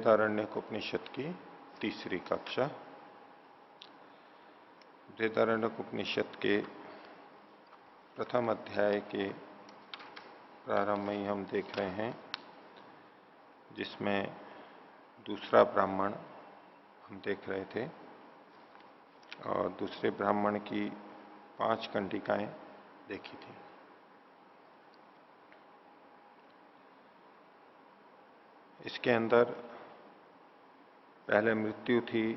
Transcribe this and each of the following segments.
बृहदारण्यक उपनिषद की तीसरी कक्षा। बृहदारण्यक उपनिषद के प्रथम अध्याय के प्रारंभ में ही हम देख रहे हैं, जिसमें दूसरा ब्राह्मण हम देख रहे थे और दूसरे ब्राह्मण की 5 कंडिकाएं देखी थी। इसके अंदर पहले मृत्यु थी,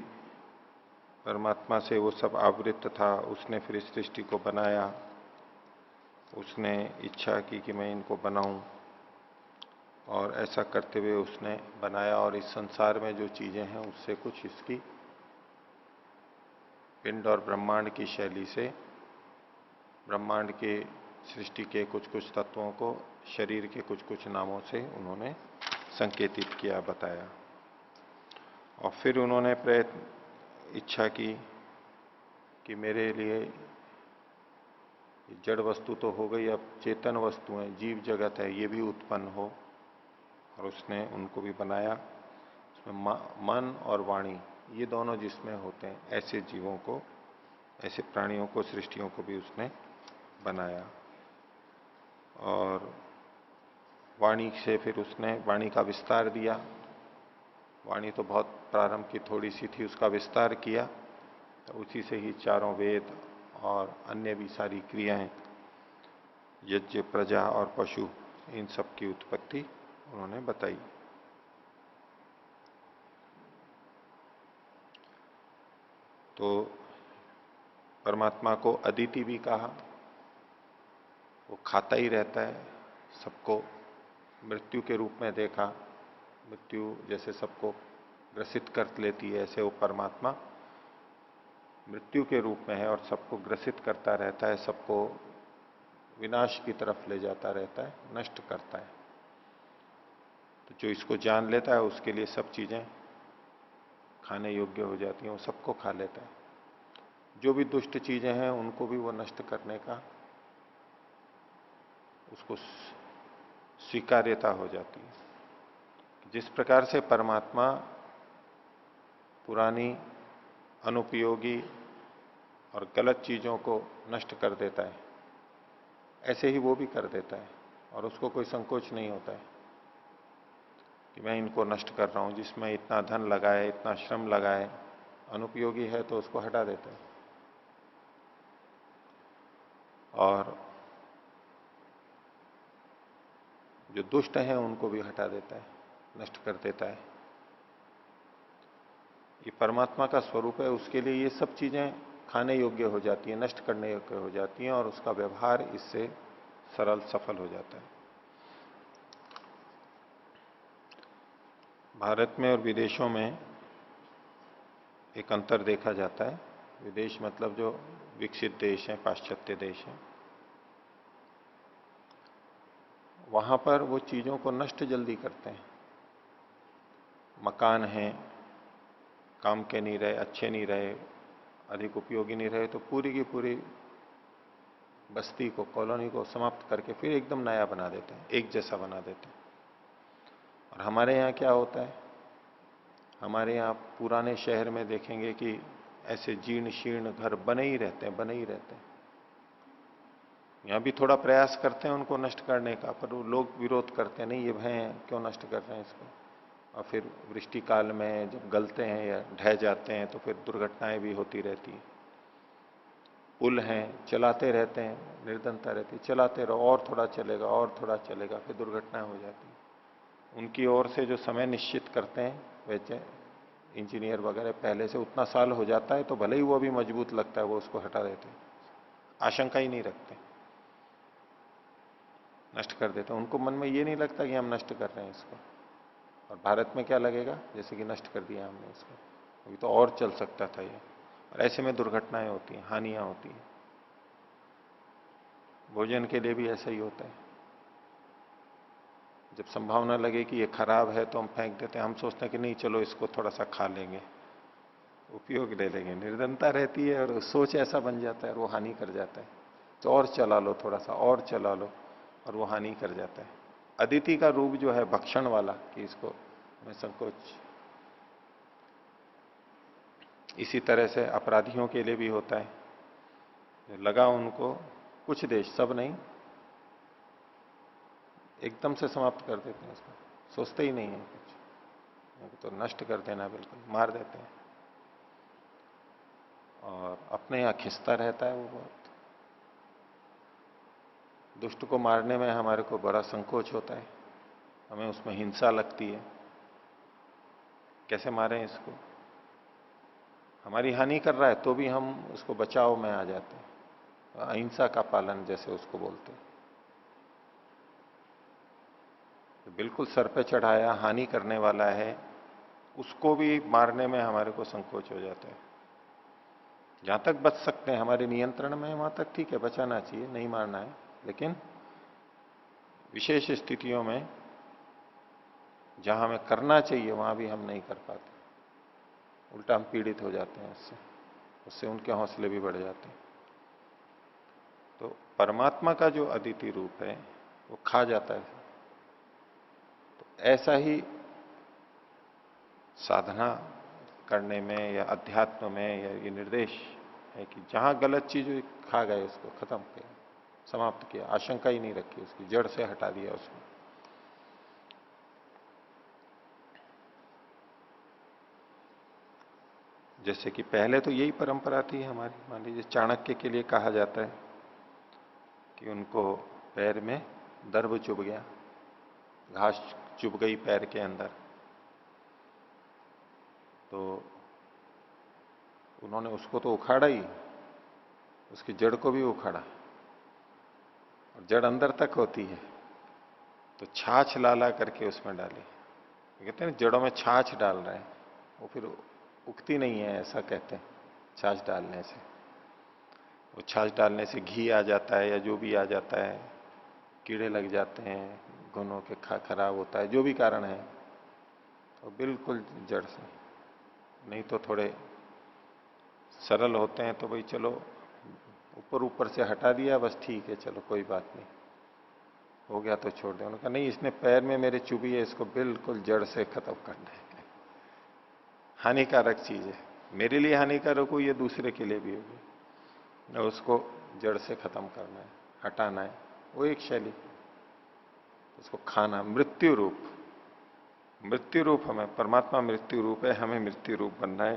परमात्मा से वो सब आवृत था, उसने फिर इस सृष्टि को बनाया, उसने इच्छा की कि मैं इनको बनाऊं और ऐसा करते हुए उसने बनाया और इस संसार में जो चीजें हैं उससे कुछ इसकी पिंड और ब्रह्मांड की शैली से ब्रह्मांड के सृष्टि के कुछ कुछ तत्वों को शरीर के कुछ कुछ नामों से उन्होंने संकेतित किया, बताया। और फिर उन्होंने इच्छा की कि मेरे लिए जड़ वस्तु तो हो गई, अब चेतन वस्तुएं, जीव जगत है, ये भी उत्पन्न हो, और उसने उनको भी बनाया। उसमें मन और वाणी ये दोनों जिसमें होते हैं, ऐसे जीवों को, ऐसे प्राणियों को, सृष्टियों को भी उसने बनाया। और वाणी से फिर उसने वाणी का विस्तार दिया। वाणी तो बहुत प्रारंभ की थोड़ी सी थी, उसका विस्तार किया, तो उसी से ही चारों वेद और अन्य भी सारी क्रियाएं, यज्ञ, प्रजा और पशु, इन सब की उत्पत्ति उन्होंने बताई। तो परमात्मा को अदिति भी कहा, वो खाता ही रहता है, सबको मृत्यु के रूप में देखा। मृत्यु जैसे सबको ग्रसित कर लेती है, ऐसे वो परमात्मा मृत्यु के रूप में है और सबको ग्रसित करता रहता है, सबको विनाश की तरफ ले जाता रहता है, नष्ट करता है। तो जो इसको जान लेता है उसके लिए सब चीजें खाने योग्य हो जाती हैं, वो सबको खा लेता है। जो भी दुष्ट चीजें हैं उनको भी वो नष्ट करने का उसको स्वीकार्यता हो जाती है। जिस प्रकार से परमात्मा पुरानी, अनुपयोगी और गलत चीजों को नष्ट कर देता है, ऐसे ही वो भी कर देता है और उसको कोई संकोच नहीं होता है कि मैं इनको नष्ट कर रहा हूं। जिसमें इतना धन लगाए, इतना श्रम लगाए, अनुपयोगी है तो उसको हटा देता है। और जो दुष्ट हैं उनको भी हटा देता है, नष्ट कर देता है। ये परमात्मा का स्वरूप है, उसके लिए ये सब चीजें खाने योग्य हो जाती हैं, नष्ट करने योग्य हो जाती हैं और उसका व्यवहार इससे सरल, सफल हो जाता है। भारत में और विदेशों में एक अंतर देखा जाता है। विदेश मतलब जो विकसित देश हैं, पाश्चात्य देश हैं, वहां पर वो चीजों को नष्ट जल्दी करते हैं। मकान हैं, काम के नहीं रहे, अच्छे नहीं रहे, अधिक उपयोगी नहीं रहे, तो पूरी की पूरी बस्ती को, कॉलोनी को समाप्त करके फिर एकदम नया बना देते हैं, एक जैसा बना देते हैं। और हमारे यहाँ क्या होता है, हमारे यहाँ पुराने शहर में देखेंगे कि ऐसे जीर्ण शीर्ण घर बने ही रहते हैं, बने ही रहते हैं। यहां भी थोड़ा प्रयास करते हैं उनको नष्ट करने का, पर वो लोग विरोध करते हैं, नहीं ये भय क्यों नष्ट कर रहे हैं इसको। और फिर वृष्टि काल में जब गलते हैं या ढह जाते हैं तो फिर दुर्घटनाएं भी होती रहती हैं। पुल हैं, चलाते रहते हैं, निर्धनता रहती है, चलाते रहो, और थोड़ा चलेगा, और थोड़ा चलेगा, फिर दुर्घटनाएं हो जाती है। उनकी ओर से जो समय निश्चित करते हैं वैसे इंजीनियर वगैरह पहले से उतना साल हो जाता है, तो भले ही वो अभी मजबूत लगता है, वो उसको हटा देते हैं, आशंका ही नहीं रखते, नष्ट कर देते हैं। उनको मन में ये नहीं लगता कि हम नष्ट कर रहे हैं इसको। और भारत में क्या लगेगा, जैसे कि नष्ट कर दिया हमने इसको, अभी तो और चल सकता था ये। और ऐसे में दुर्घटनाएं होती हैं, हानियां होती हैं। भोजन के लिए भी ऐसा ही होता है। जब संभावना लगे कि ये खराब है तो हम फेंक देते हैं, हम सोचते हैं कि नहीं चलो इसको थोड़ा सा खा लेंगे, उपयोग ले लेंगे। निर्धनता रहती है और सोच ऐसा बन जाता है और वो हानि कर जाता है। तो और चला लो, थोड़ा सा और चला लो, और वो हानि कर जाता है। अदिति का रूप जो है भक्षण वाला, कि इसको मैं संकोच इसी तरह से अपराधियों के लिए भी होता है, लगा उनको, कुछ देश, सब नहीं, एकदम से समाप्त कर देते हैं उसको, सोचते ही नहीं है कुछ, तो नष्ट कर देना, बिल्कुल मार देते हैं। और अपने यहां खिंचता रहता है वो बहुत। दुष्ट को मारने में हमारे को बड़ा संकोच होता है, हमें उसमें हिंसा लगती है, कैसे मारें इसको, हमारी हानि कर रहा है तो भी हम उसको बचाव में आ जाते हैं, अहिंसा का पालन जैसे उसको बोलते हैं। तो बिल्कुल सर पे चढ़ाया, हानि करने वाला है, उसको भी मारने में हमारे को संकोच हो जाता है। जहां तक बच सकते हैं, हमारे नियंत्रण में, वहां तक ठीक है, बचाना चाहिए, नहीं मारना है। लेकिन विशेष स्थितियों में जहां हमें करना चाहिए वहां भी हम नहीं कर पाते, उल्टा हम पीड़ित हो जाते हैं उससे, उससे उनके हौसले भी बढ़ जाते हैं। तो परमात्मा का जो अदिति रूप है वो खा जाता है। तो ऐसा ही साधना करने में या अध्यात्म में या ये निर्देश है कि जहां गलत चीज हुई, खा गए, उसको खत्म किया, समाप्त किया, आशंका ही नहीं रखी, उसकी जड़ से हटा दिया उसको। जैसे कि पहले तो यही परंपरा थी हमारी, मान लीजिए चाणक्य के लिए कहा जाता है कि उनको पैर में दर्भ चुभ गया, घास चुभ गई पैर के अंदर, तो उन्होंने उसको तो उखाड़ा ही, उसकी जड़ को भी उखाड़ा, और जड़ अंदर तक होती है, तो छाछ ला ला करके उसमें डाली। कहते हैं जड़ों में छाछ डाल रहे हैं, वो फिर उगती नहीं है, ऐसा कहते हैं। छाछ डालने से, वो छाछ डालने से घी आ जाता है या जो भी आ जाता है, कीड़े लग जाते हैं, घुनों के खराब होता है, जो भी कारण है, तो बिल्कुल जड़ से। नहीं तो थोड़े सरल होते हैं तो भाई चलो ऊपर ऊपर से हटा दिया, बस ठीक है, चलो कोई बात नहीं, हो गया तो छोड़ दे। उन्होंने कहा नहीं, इसने पैर में मेरे चुभी है, इसको बिल्कुल जड़ से खत्म करना है, हानिकारक चीज है, मेरे लिए हानिकारक हो, ये दूसरे के लिए भी होगी, उसको जड़ से खत्म करना है, हटाना है। वो एक शैली, उसको खाना, मृत्यु रूप, मृत्यु रूप हमें, परमात्मा मृत्यु रूप है, हमें मृत्यु रूप बनना है,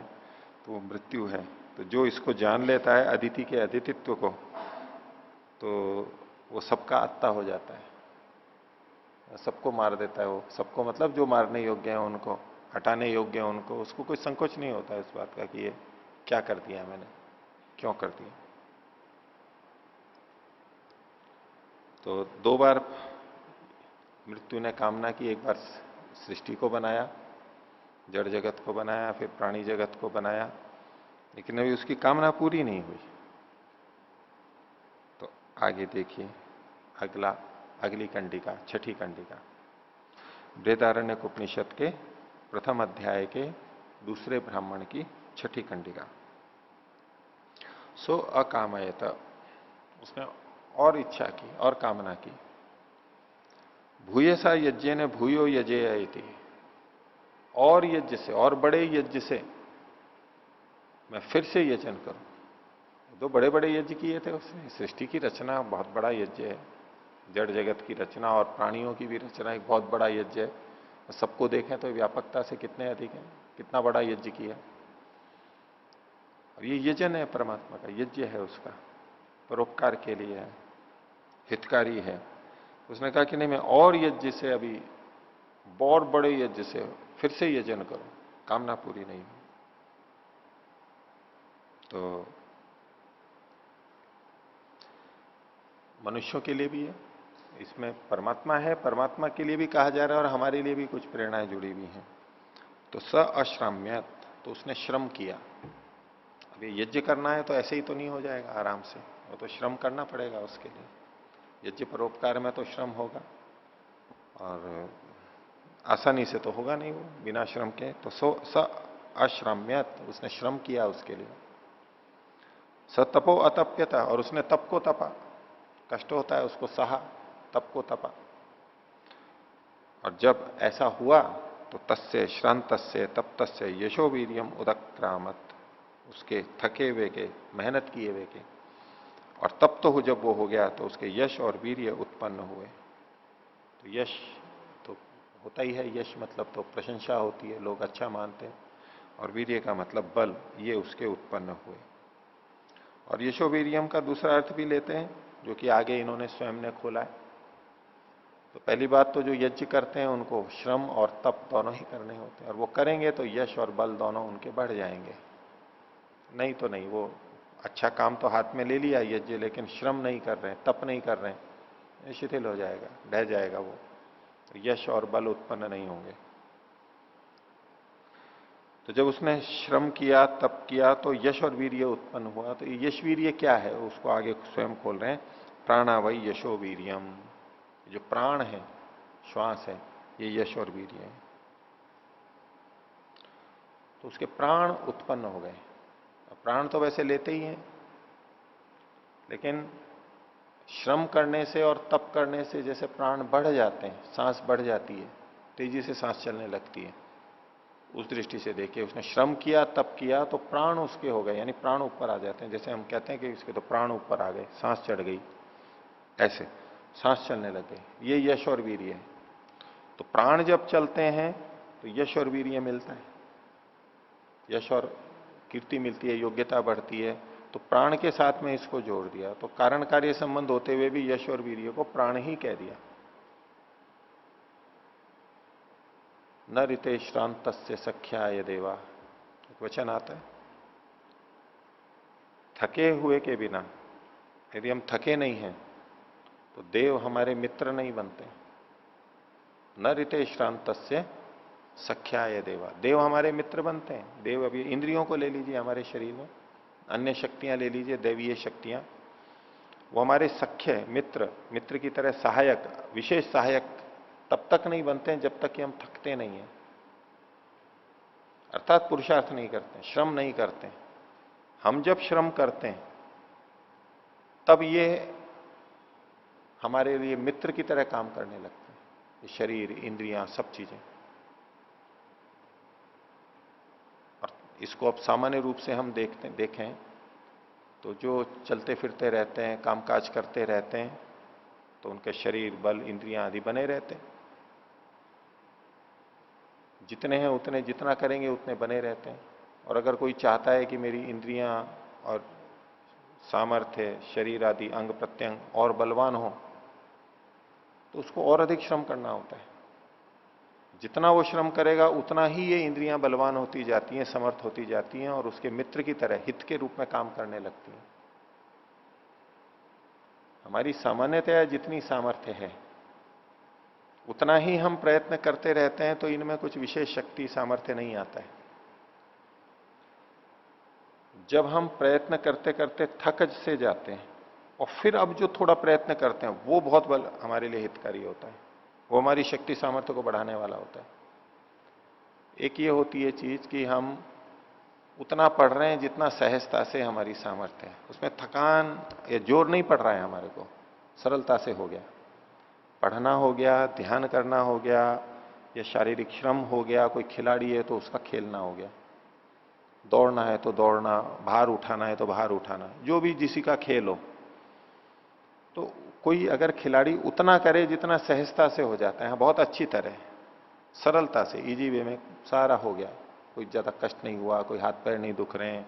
तो वो मृत्यु है। तो जो इसको जान लेता है, अदिति के अदितित्व को, तो वो सबका आत्ता हो जाता है, सबको मार देता है वो, सबको मतलब जो मारने योग्य है उनको, हटाने योग्य है उनको, उसको कोई संकोच नहीं होता है इस बात का कि ये क्या कर दिया मैंने, क्यों कर दिया। तो दो बार मृत्यु ने कामना की, एक बार सृष्टि को बनाया, जड़ जगत को बनाया, फिर प्राणी जगत को बनाया, लेकिन अभी उसकी कामना पूरी नहीं हुई। तो आगे देखिए अगला, अगली कंडिका, छठी कंडिका, बृहदारण्य उपनिषद के प्रथम अध्याय के दूसरे ब्राह्मण की छठी कंडिका। सो अकामयत, उसने और इच्छा की और कामना की, भूयसा यज्ञ ने भूयो यजेयति, और यज्ञ से, और बड़े यज्ञ से मैं फिर से यजन करूं। दो बड़े बड़े यज्ञ किए थे उसने, सृष्टि की रचना बहुत बड़ा यज्ञ है, जड़ जगत की रचना और प्राणियों की भी रचना एक बहुत बड़ा यज्ञ है, सबको देखें तो व्यापकता से कितने अधिक है, कितना बड़ा यज्ञ किया। और ये यजन है, परमात्मा का यज्ञ है, उसका परोपकार के लिए है, हितकारी है। उसने कहा कि नहीं, मैं और यज्ञ से, अभी बहुत बड़े यज्ञ से फिर से यजन करूं, कामना पूरी नहीं हुई। तो मनुष्यों के लिए भी है, इसमें परमात्मा है, परमात्मा के लिए भी कहा जा रहा है, और हमारे लिए भी कुछ प्रेरणाएं जुड़ी हुई हैं। तो स अश्राम्यत, तो उसने श्रम किया। अब ये यज्ञ करना है तो ऐसे ही तो नहीं हो जाएगा आराम से, वो तो श्रम करना पड़ेगा उसके लिए। यज्ञ परोपकार में तो श्रम होगा, और आसानी से तो होगा नहीं वो बिना श्रम के। तो स अश्राम्यत, उसने श्रम किया उसके लिए। स तपो अतप्यता, और उसने तप को तपा, कष्ट होता है उसको सहा, तप को तपा। और जब ऐसा हुआ तो तस्य श्रांतस्य तप्तस्य यशो वीर्यम उदक्रामत, उसके थके हुए के, मेहनत किए हुए के। और तब तो जब वो हो गया तो उसके यश और वीर्य उत्पन्न हुए। तो यश तो होता ही है, यश मतलब तो प्रशंसा होती है, लोग अच्छा मानते हैं। और वीर्य का मतलब बल, ये उसके उत्पन्न हुए। और यशोवीर्यम का दूसरा अर्थ भी लेते हैं, जो कि आगे इन्होंने स्वयं ने खोला है। तो पहली बात तो जो यज्ञ करते हैं उनको श्रम और तप दोनों ही करने होते हैं, और वो करेंगे तो यश और बल दोनों उनके बढ़ जाएंगे। नहीं तो नहीं, वो अच्छा काम तो हाथ में ले लिया यज्ञ, लेकिन श्रम नहीं कर रहे हैं, तप नहीं कर रहे हैं, शिथिल हो जाएगा, ढह जाएगा वो, तो यश और बल उत्पन्न नहीं होंगे। तो जब उसने श्रम किया, तप किया, तो यश और वीर्य उत्पन्न हुआ। तो यश वीर्य क्या है, उसको आगे स्वयं खोल रहे हैं। प्राणावई यशो वीर्यम, जो प्राण है, श्वास है, ये यश और वीर्य है। तो उसके प्राण उत्पन्न हो गए। प्राण तो वैसे लेते ही हैं, लेकिन श्रम करने से और तप करने से जैसे प्राण बढ़ जाते हैं, सांस बढ़ जाती है, तेजी से सांस चलने लगती है। उस दृष्टि से देखिए, उसने श्रम किया, तप किया, तो प्राण उसके हो गए, यानी प्राण ऊपर आ जाते हैं। जैसे हम कहते हैं कि इसके तो प्राण ऊपर आ गए, सांस चढ़ गई, ऐसे सांस चलने लग गई। ये यश और वीर्य है। तो प्राण जब चलते हैं तो यश और वीर्य मिलता है, यश और कीर्ति मिलती है, योग्यता बढ़ती है। तो प्राण के साथ में इसको जोड़ दिया, तो कारण कार्य संबंध होते हुए भी यश और वीर्य को प्राण ही कह दिया। न ऋते श्रांत सख्याय देवा, एक वचन आता है। थके हुए के बिना, यदि हम थके नहीं हैं तो देव हमारे मित्र नहीं बनते। न ऋते श्रांत सख्याय देवा, देव हमारे मित्र बनते हैं। देव, अभी इंद्रियों को ले लीजिए, हमारे शरीर में अन्य शक्तियां ले लीजिए, दैवीय शक्तियां, वो हमारे सख्य मित्र, मित्र की तरह सहायक, विशेष सहायक तब तक नहीं बनते हैं जब तक कि हम थकते नहीं हैं, अर्थात पुरुषार्थ नहीं करते, श्रम नहीं करते। हम जब श्रम करते हैं तब ये हमारे लिए मित्र की तरह काम करने लगते हैं, शरीर, इंद्रियां, सब चीजें। और इसको अब सामान्य रूप से हम देखें तो जो चलते फिरते रहते हैं, कामकाज करते रहते हैं, तो उनके शरीर, बल, इंद्रियां आदि बने रहते हैं। जितने हैं उतने, जितना करेंगे उतने बने रहते हैं। और अगर कोई चाहता है कि मेरी इंद्रियां और सामर्थ्य, शरीर आदि अंग प्रत्यंग और बलवान हो, तो उसको और अधिक श्रम करना होता है। जितना वो श्रम करेगा उतना ही ये इंद्रियां बलवान होती जाती हैं, समर्थ होती जाती हैं, और उसके मित्र की तरह हित के रूप में काम करने लगती हैं। हमारी सामान्यतया जितनी सामर्थ्य है उतना ही हम प्रयत्न करते रहते हैं, तो इनमें कुछ विशेष शक्ति, सामर्थ्य नहीं आता है। जब हम प्रयत्न करते करते थक से जाते हैं और फिर अब जो थोड़ा प्रयत्न करते हैं वो बहुत बल हमारे लिए हितकारी होता है, वो हमारी शक्ति सामर्थ्य को बढ़ाने वाला होता है। एक ये होती है चीज कि हम उतना पढ़ रहे हैं जितना सहजता से हमारी सामर्थ्य है, उसमें थकान या जोर नहीं पड़ रहा है हमारे को, सरलता से हो गया, पढ़ना हो गया, ध्यान करना हो गया, या शारीरिक श्रम हो गया, कोई खिलाड़ी है तो उसका खेलना हो गया, दौड़ना है तो दौड़ना, भार उठाना है तो भार उठाना, जो भी जिसी का खेल हो। तो कोई अगर खिलाड़ी उतना करे जितना सहजता से हो जाता है, बहुत अच्छी तरह सरलता से, इजी वे में सारा हो गया, कोई ज्यादा कष्ट नहीं हुआ, कोई हाथ पैर नहीं दुख रहे हैं,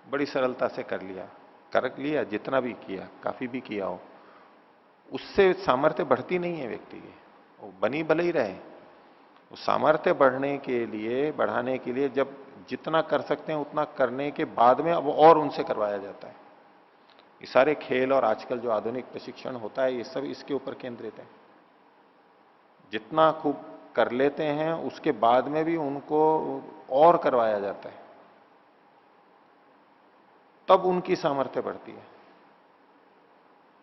बड़ी सरलता से कर लिया, जितना भी किया, काफी भी किया हो, उससे सामर्थ्य बढ़ती नहीं है व्यक्ति की, वो बनी भले ही रहे। वो सामर्थ्य बढ़ने के लिए, बढ़ाने के लिए जब जितना कर सकते हैं उतना करने के बाद में अब और उनसे करवाया जाता है। ये सारे खेल और आजकल जो आधुनिक प्रशिक्षण होता है, ये सब इसके ऊपर केंद्रित है। जितना खूब कर लेते हैं उसके बाद में भी उनको और करवाया जाता है, तब उनकी सामर्थ्य बढ़ती है।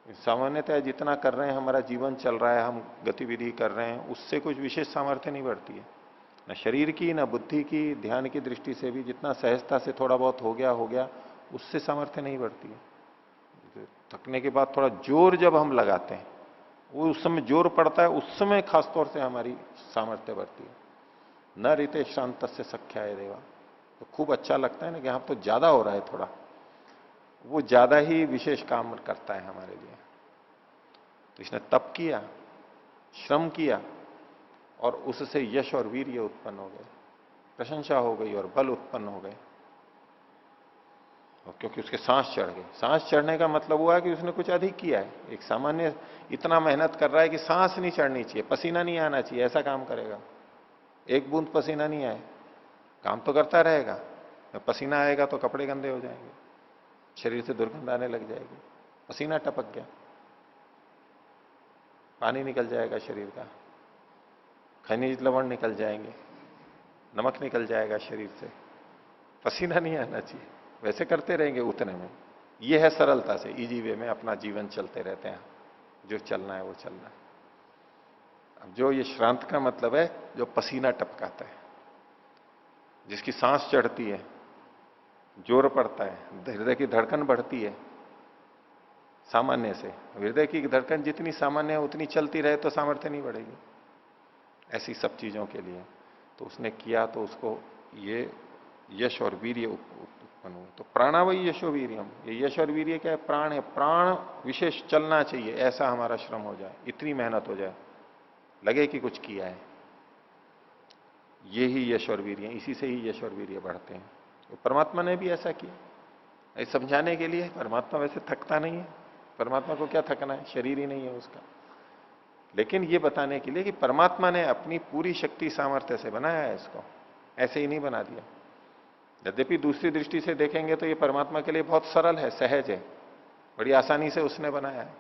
सामान्यतः जितना कर रहे हैं, हमारा जीवन चल रहा है, हम गतिविधि कर रहे हैं, उससे कुछ विशेष सामर्थ्य नहीं बढ़ती है, न शरीर की, न बुद्धि की, ध्यान की दृष्टि से भी जितना सहजता से थोड़ा बहुत हो गया, उससे सामर्थ्य नहीं बढ़ती है। थकने के बाद थोड़ा जोर जब हम लगाते हैं, वो उस समय जोर पड़ता है, उस समय खासतौर से हमारी सामर्थ्य बढ़ती है। न रीते शांत से सख्याय देवा, तो खूब अच्छा लगता है ना कि हाँ तो ज्यादा हो रहा है थोड़ा, वो ज्यादा ही विशेष काम करता है हमारे लिए। तो इसने तप किया, श्रम किया, और उससे यश और वीर्य उत्पन्न हो गए, प्रशंसा हो गई और बल उत्पन्न हो गए। और क्योंकि उसके सांस चढ़ गए, सांस चढ़ने का मतलब हुआ कि उसने कुछ अधिक किया है। एक सामान्य इतना मेहनत कर रहा है कि सांस नहीं चढ़नी चाहिए, पसीना नहीं आना चाहिए, ऐसा काम करेगा। एक बूंद पसीना नहीं आए, काम तो करता रहेगा, पसीना आएगा तो कपड़े गंदे हो जाएंगे, शरीर से दुर्गंध आने लग जाएगी। पसीना टपक गया, पानी निकल जाएगा शरीर का, खनिज लवण निकल जाएंगे, नमक निकल जाएगा शरीर से, पसीना नहीं आना चाहिए। वैसे करते रहेंगे उतने में। यह है सरलता से, इजी वे में अपना जीवन चलते रहते हैं, जो चलना है वो चलना है। अब जो ये श्रांत का मतलब है, जो पसीना टपकाता है, जिसकी सांस चढ़ती है, जोर पड़ता है, हृदय की धड़कन बढ़ती है सामान्य से। हृदय की धड़कन जितनी सामान्य है उतनी चलती रहे तो सामर्थ्य नहीं बढ़ेगी। ऐसी सब चीजों के लिए तो उसने किया, तो उसको ये यश और वीर्य उत्पन्न हुए। तो प्राणावई यशो वीर्यम, ये यश और वीर्य क्या है? प्राण है। प्राण विशेष चलना चाहिए, ऐसा हमारा श्रम हो जाए, इतनी मेहनत हो जाए, लगे कि कुछ किया है। ये ही यश और वीर्य, इसी से ही यश और वीर्य बढ़ते हैं। तो परमात्मा ने भी ऐसा किया, ऐसे समझाने के लिए। परमात्मा वैसे थकता नहीं है, परमात्मा को क्या थकना है, शरीर ही नहीं है उसका। लेकिन ये बताने के लिए कि परमात्मा ने अपनी पूरी शक्ति सामर्थ्य से बनाया है इसको, ऐसे ही नहीं बना दिया। यद्यपि दूसरी दृष्टि से देखेंगे तो ये परमात्मा के लिए बहुत सरल है, सहज है, बड़ी आसानी से उसने बनाया है,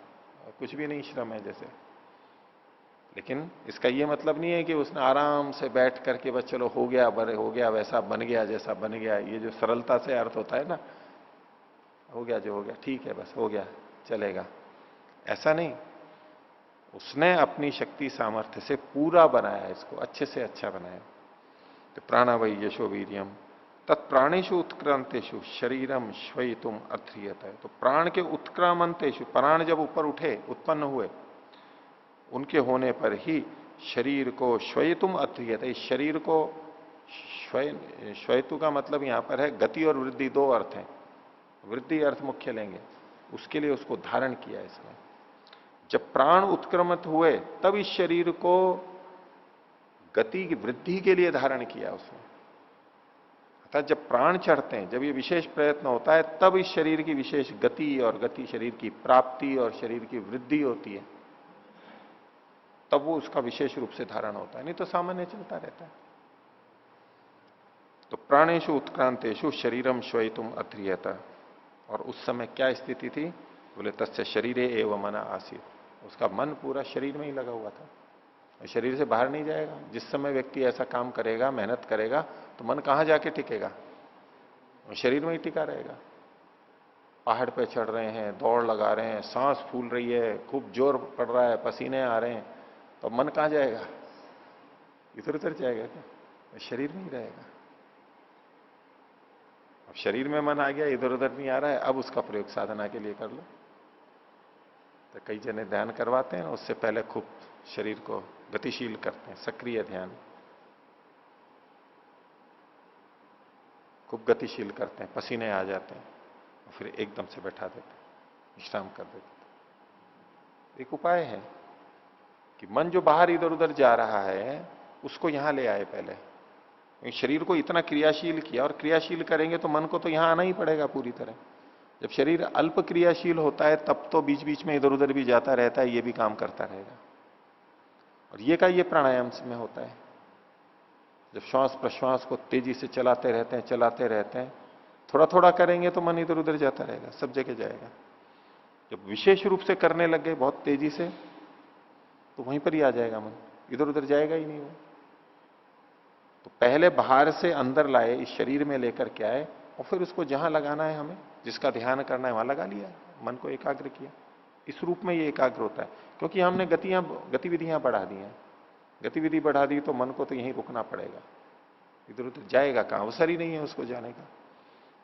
कुछ भी नहीं श्रम है जैसे। लेकिन इसका ये मतलब नहीं है कि उसने आराम से बैठ करके बस चलो हो गया, बड़े हो गया, वैसा बन गया जैसा बन गया। ये जो सरलता से अर्थ होता है ना, हो गया जो हो गया, ठीक है, बस हो गया, चलेगा, ऐसा नहीं। उसने अपनी शक्ति सामर्थ्य से पूरा बनाया, इसको अच्छे से अच्छा बनाया। तो प्राणावई यशो वीर्यम तत्प्राणेशु उत्क्रांतेशु शरीरम श्वयितुम अर्थीयत है। तो प्राण के उत्क्रामंतेशु, प्राण जब ऊपर उठे, उत्पन्न हुए, उनके होने पर ही शरीर को श्वयितुम अर्थीयत है। इस शरीर को श्वयतु का मतलब यहां पर है गति और वृद्धि, दो अर्थ हैं। वृद्धि अर्थ मुख्य लेंगे, उसके लिए उसको धारण किया इसने। जब प्राण उत्क्रमित हुए तब इस शरीर को गति की वृद्धि के लिए धारण किया उसने। अर्थात जब प्राण चढ़ते हैं, जब ये विशेष प्रयत्न होता है, तब इस शरीर की विशेष गति, और गति शरीर की प्राप्ति और शरीर की वृद्धि होती है, तब वो उसका विशेष रूप से धारण होता है, नहीं तो सामान्य चलता रहता है। तो प्राणेशु उत्क्रांतेशु शरीरम श्वयितुम अध्रियत। और उस समय क्या स्थिति थी? बोले तस्य शरीरे एवं मना आसीत, उसका मन पूरा शरीर में ही लगा हुआ था, शरीर से बाहर नहीं जाएगा। जिस समय व्यक्ति ऐसा काम करेगा, मेहनत करेगा, तो मन कहां जाके टिकेगा? शरीर में ही टिका रहेगा। पहाड़ पे चढ़ रहे हैं, दौड़ लगा रहे हैं, सांस फूल रही है, खूब जोर पड़ रहा है, पसीने आ रहे हैं, तो मन कहां जाएगा? इधर उधर जाएगा क्या? शरीर में ही रहेगा। अब शरीर में मन आ गया, इधर उधर नहीं आ रहा है, अब उसका प्रयोग साधना के लिए कर लो। तो कई जने ध्यान करवाते हैं, उससे पहले खूब शरीर को गतिशील करते हैं, सक्रिय ध्यान, खूब गतिशील करते हैं, पसीने आ जाते हैं, और फिर एकदम से बैठा देते हैं, विश्राम कर देते हैं। एक उपाय है कि मन जो बाहर इधर उधर जा रहा है, उसको यहां ले आए पहले। शरीर को इतना क्रियाशील किया, और क्रियाशील करेंगे तो मन को तो यहां आना ही पड़ेगा पूरी तरह। जब शरीर अल्प क्रियाशील होता है, तब तो बीच बीच में इधर उधर भी जाता रहता है, ये भी काम करता रहेगा। और ये का ये प्राणायाम में होता है। जब श्वास प्रश्वास को तेजी से चलाते रहते हैं, थोड़ा थोड़ा करेंगे तो मन इधर उधर जाता रहेगा, सब जगह जाएगा। जब विशेष रूप से करने लग गए बहुत तेजी से, तो वहीं पर ही आ जाएगा मन, इधर उधर जाएगा ही नहीं वो। तो पहले बाहर से अंदर लाए, इस शरीर में लेकर के आए, और फिर उसको जहां लगाना है, हमें जिसका ध्यान करना है वहां लगा लिया, मन को एकाग्र किया। इस रूप में ये एकाग्र होता है, क्योंकि हमने गतिविधियां बढ़ा दी हैं। गतिविधि बढ़ा दी तो मन को तो यहीं रुकना पड़ेगा, इधर उधर जाएगा कहां? अवसर ही नहीं है उसको जाने का।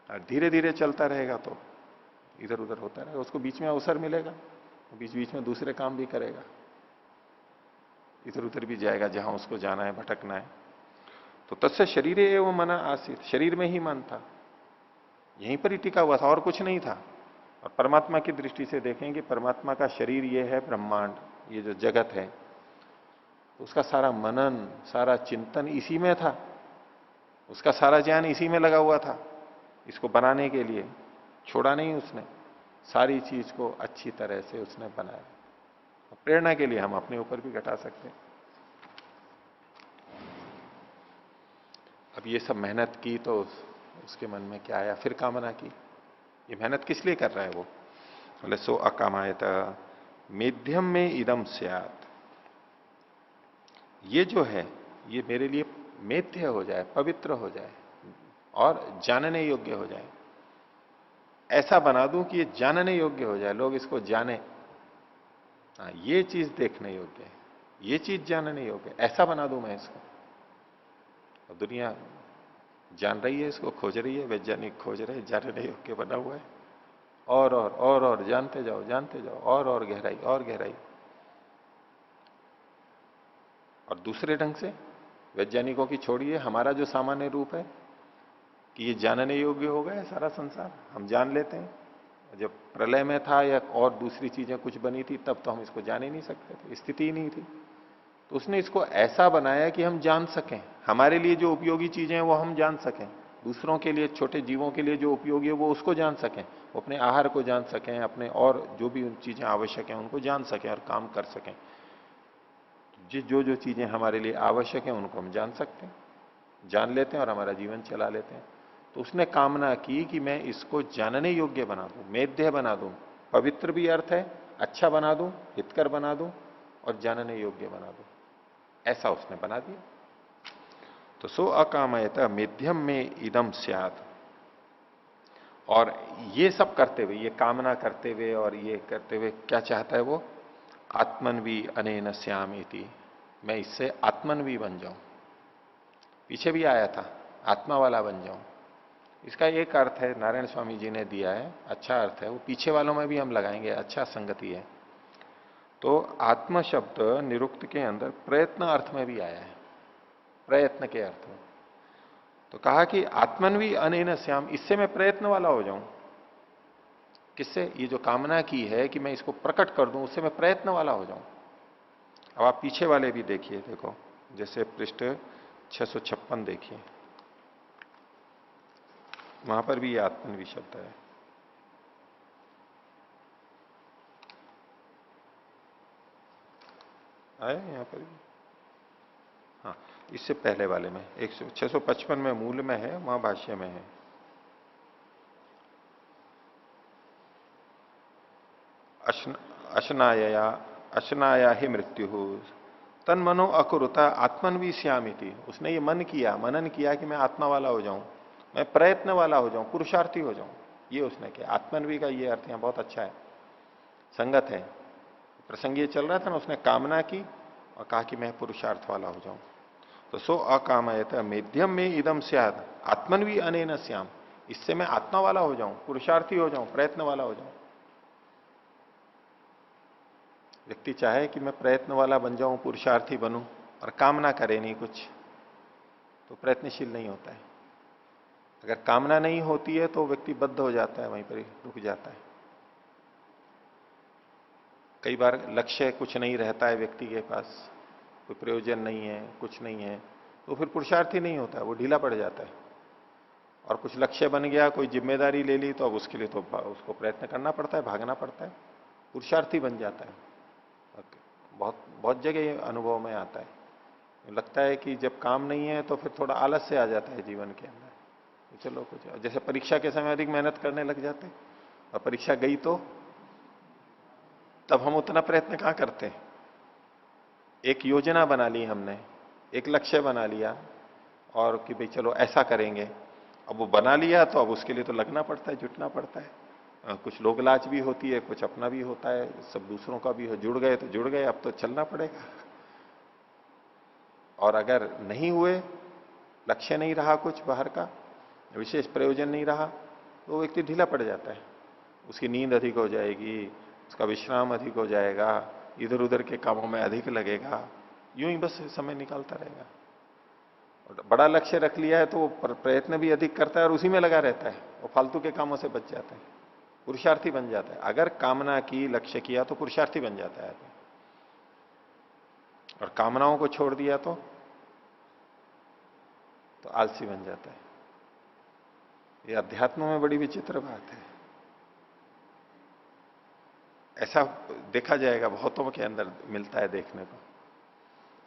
और धीरे धीरे चलता रहेगा तो इधर उधर होता रहेगा, उसको बीच में अवसर मिलेगा, बीच बीच में दूसरे काम भी करेगा, इधर उधर भी जाएगा जहां उसको जाना है, भटकना है। तो तत्से शरीर एवं मना आसित, शरीर में ही मन था, यहीं पर ही टिका हुआ था और कुछ नहीं था। और परमात्मा की दृष्टि से देखें कि परमात्मा का शरीर ये है ब्रह्मांड, ये जो जगत है, तो उसका सारा मनन, सारा चिंतन इसी में था, उसका सारा ज्ञान इसी में लगा हुआ था, इसको बनाने के लिए छोड़ा नहीं उसने, सारी चीज को अच्छी तरह से उसने बनाया। प्रेरणा के लिए हम अपने ऊपर भी घटा सकते हैं। अब ये सब मेहनत की तो उसके मन में क्या आया, फिर कामना की। ये मेहनत किस लिए कर रहा है वो? बोले सो अकामायत मेध्यम में इदम स्यात्, ये जो है ये मेरे लिए मेध्य हो जाए, पवित्र हो जाए और जानने योग्य हो जाए। ऐसा बना दूं कि ये जानने योग्य हो जाए, लोग इसको जाने, हाँ ये चीज देखने योग्य है, ये चीज जानने योग्य है, ऐसा बना दूं मैं इसको। और दुनिया जान रही है, इसको खोज रही है, वैज्ञानिक खोज रहे हैं, जानने योग्य बना हुआ है। और जानते जाओ, जानते जाओ, और गहराई, और गहराई। और दूसरे ढंग से वैज्ञानिकों की छोड़िए, हमारा जो सामान्य रूप है कि ये जानने योग्य हो गया है सारा संसार, हम जान लेते हैं। जब प्रलय में था या और दूसरी चीजें कुछ बनी थी तब तो हम इसको जान ही नहीं सकते थे, स्थिति ही नहीं थी। तो उसने इसको ऐसा बनाया कि हम जान सकें, हमारे लिए जो उपयोगी चीजें हैं वो हम जान सकें, दूसरों के लिए, छोटे जीवों के लिए जो उपयोगी है वो उसको जान सकें, वो अपने आहार को जान सकें, अपने और जो भी चीजें आवश्यक हैं उनको जान सकें और काम कर सकें। जो जो चीजें हमारे लिए आवश्यक हैं उनको हम जान सकते हैं, जान लेते हैं और हमारा जीवन चला लेते हैं। तो उसने कामना की कि मैं इसको जानने योग्य बना दूं, मेध्य बना दूं, पवित्र भी अर्थ है, अच्छा बना दूं, हितकर बना दूं और जानने योग्य बना दूं, ऐसा उसने बना दिया। तो सो अकामयत मेध्यम में इदम स्यात्, और ये सब करते हुए, ये कामना करते हुए और ये करते हुए क्या चाहता है वो? आत्मन्वी अनेन श्यामेति, मैं इससे आत्मन्वी बन जाऊं। पीछे भी आया था, आत्मा वाला बन जाऊं। इसका एक अर्थ है, नारायण स्वामी जी ने दिया है, अच्छा अर्थ है, वो पीछे वालों में भी हम लगाएंगे, अच्छा संगति है। तो आत्म शब्द निरुक्त के अंदर प्रयत्न अर्थ में भी आया है, प्रयत्न के अर्थ में। तो कहा कि आत्मन्वी अनेन श्याम, इससे मैं प्रयत्न वाला हो जाऊं। किससे? ये जो कामना की है कि मैं इसको प्रकट कर दूं, उससे मैं प्रयत्न वाला हो जाऊं। अब आप पीछे वाले भी देखिए, देखो जैसे पृष्ठ 656 देखिए, वहां पर भी ये आत्मन्वी शब्द है। आया यहां पर भी? हाँ, इससे पहले वाले में 655 में मूल में है, वहां भाष्य में है। अशनाया अशनाया ही मृत्यु हो तन मनो अकुरुता आत्मन्वी श्यामी थी। उसने ये मन किया, मनन किया कि मैं आत्मा वाला हो जाऊं, मैं प्रयत्न वाला हो जाऊं, पुरुषार्थी हो जाऊं, ये उसने किया। आत्मन्वी का ये अर्थ यहां बहुत अच्छा है, संगत है। प्रसंग ये चल रहा था ना, उसने कामना की और कहा कि मैं पुरुषार्थ वाला हो जाऊं। तो सो अकामयत मेध्यम में इदम स्याद आत्मन्वी अनेन श्याम, इससे मैं आत्मा वाला हो जाऊं, पुरुषार्थी हो जाऊं, प्रयत्न वाला हो जाऊं। व्यक्ति चाहे कि मैं प्रयत्न वाला बन जाऊं, पुरुषार्थी बनूं, और कामना करे नहीं कुछ, तो प्रयत्नशील नहीं होता है। अगर कामना नहीं होती है तो व्यक्ति बद्ध हो जाता है, वहीं पर ही रुक जाता है। कई बार लक्ष्य कुछ नहीं रहता है व्यक्ति के पास, कोई प्रयोजन नहीं है, कुछ नहीं है, तो फिर पुरुषार्थी नहीं होता है, वो ढीला पड़ जाता है। और कुछ लक्ष्य बन गया, कोई जिम्मेदारी ले ली, तो अब उसके लिए तो उसको प्रयत्न करना पड़ता है, भागना पड़ता है, पुरुषार्थी बन जाता है। बहुत बहुत जगह ये अनुभव में आता है। लगता है कि जब काम नहीं है तो फिर थोड़ा आलस से आ जाता है जीवन के अंदर, चलो कुछ, जैसे परीक्षा के समय अधिक मेहनत करने लग जाते हैं, और परीक्षा गई तो तब हम उतना प्रयत्न कहां करते हैं। एक योजना बना ली हमने, एक लक्ष्य बना लिया, और कि भाई चलो ऐसा करेंगे, अब वो बना लिया तो अब उसके लिए तो लगना पड़ता है, जुटना पड़ता है। कुछ लोग लाज भी होती है, कुछ अपना भी होता है, सब दूसरों का भी हो, जुड़ गए तो जुड़ गए, अब तो चलना पड़ेगा। और अगर नहीं हुए, लक्ष्य नहीं रहा, कुछ बाहर का विशेष प्रयोजन नहीं रहा, तो वो व्यक्ति ढीला पड़ जाता है, उसकी नींद अधिक हो जाएगी, उसका विश्राम अधिक हो जाएगा, इधर उधर के कामों में अधिक लगेगा, यूं ही बस समय निकालता रहेगा। और बड़ा लक्ष्य रख लिया है तो वो प्रयत्न भी अधिक करता है और उसी में लगा रहता है, वो फालतू के कामों से बच जाता है, पुरुषार्थी बन जाता है। अगर कामना की, लक्ष्य किया तो पुरुषार्थी बन जाता है आदमी, और कामनाओं को छोड़ दिया तो आलसी बन जाता है। ये अध्यात्म में बड़ी विचित्र बात है। ऐसा देखा जाएगा, बहुतों के अंदर मिलता है देखने को।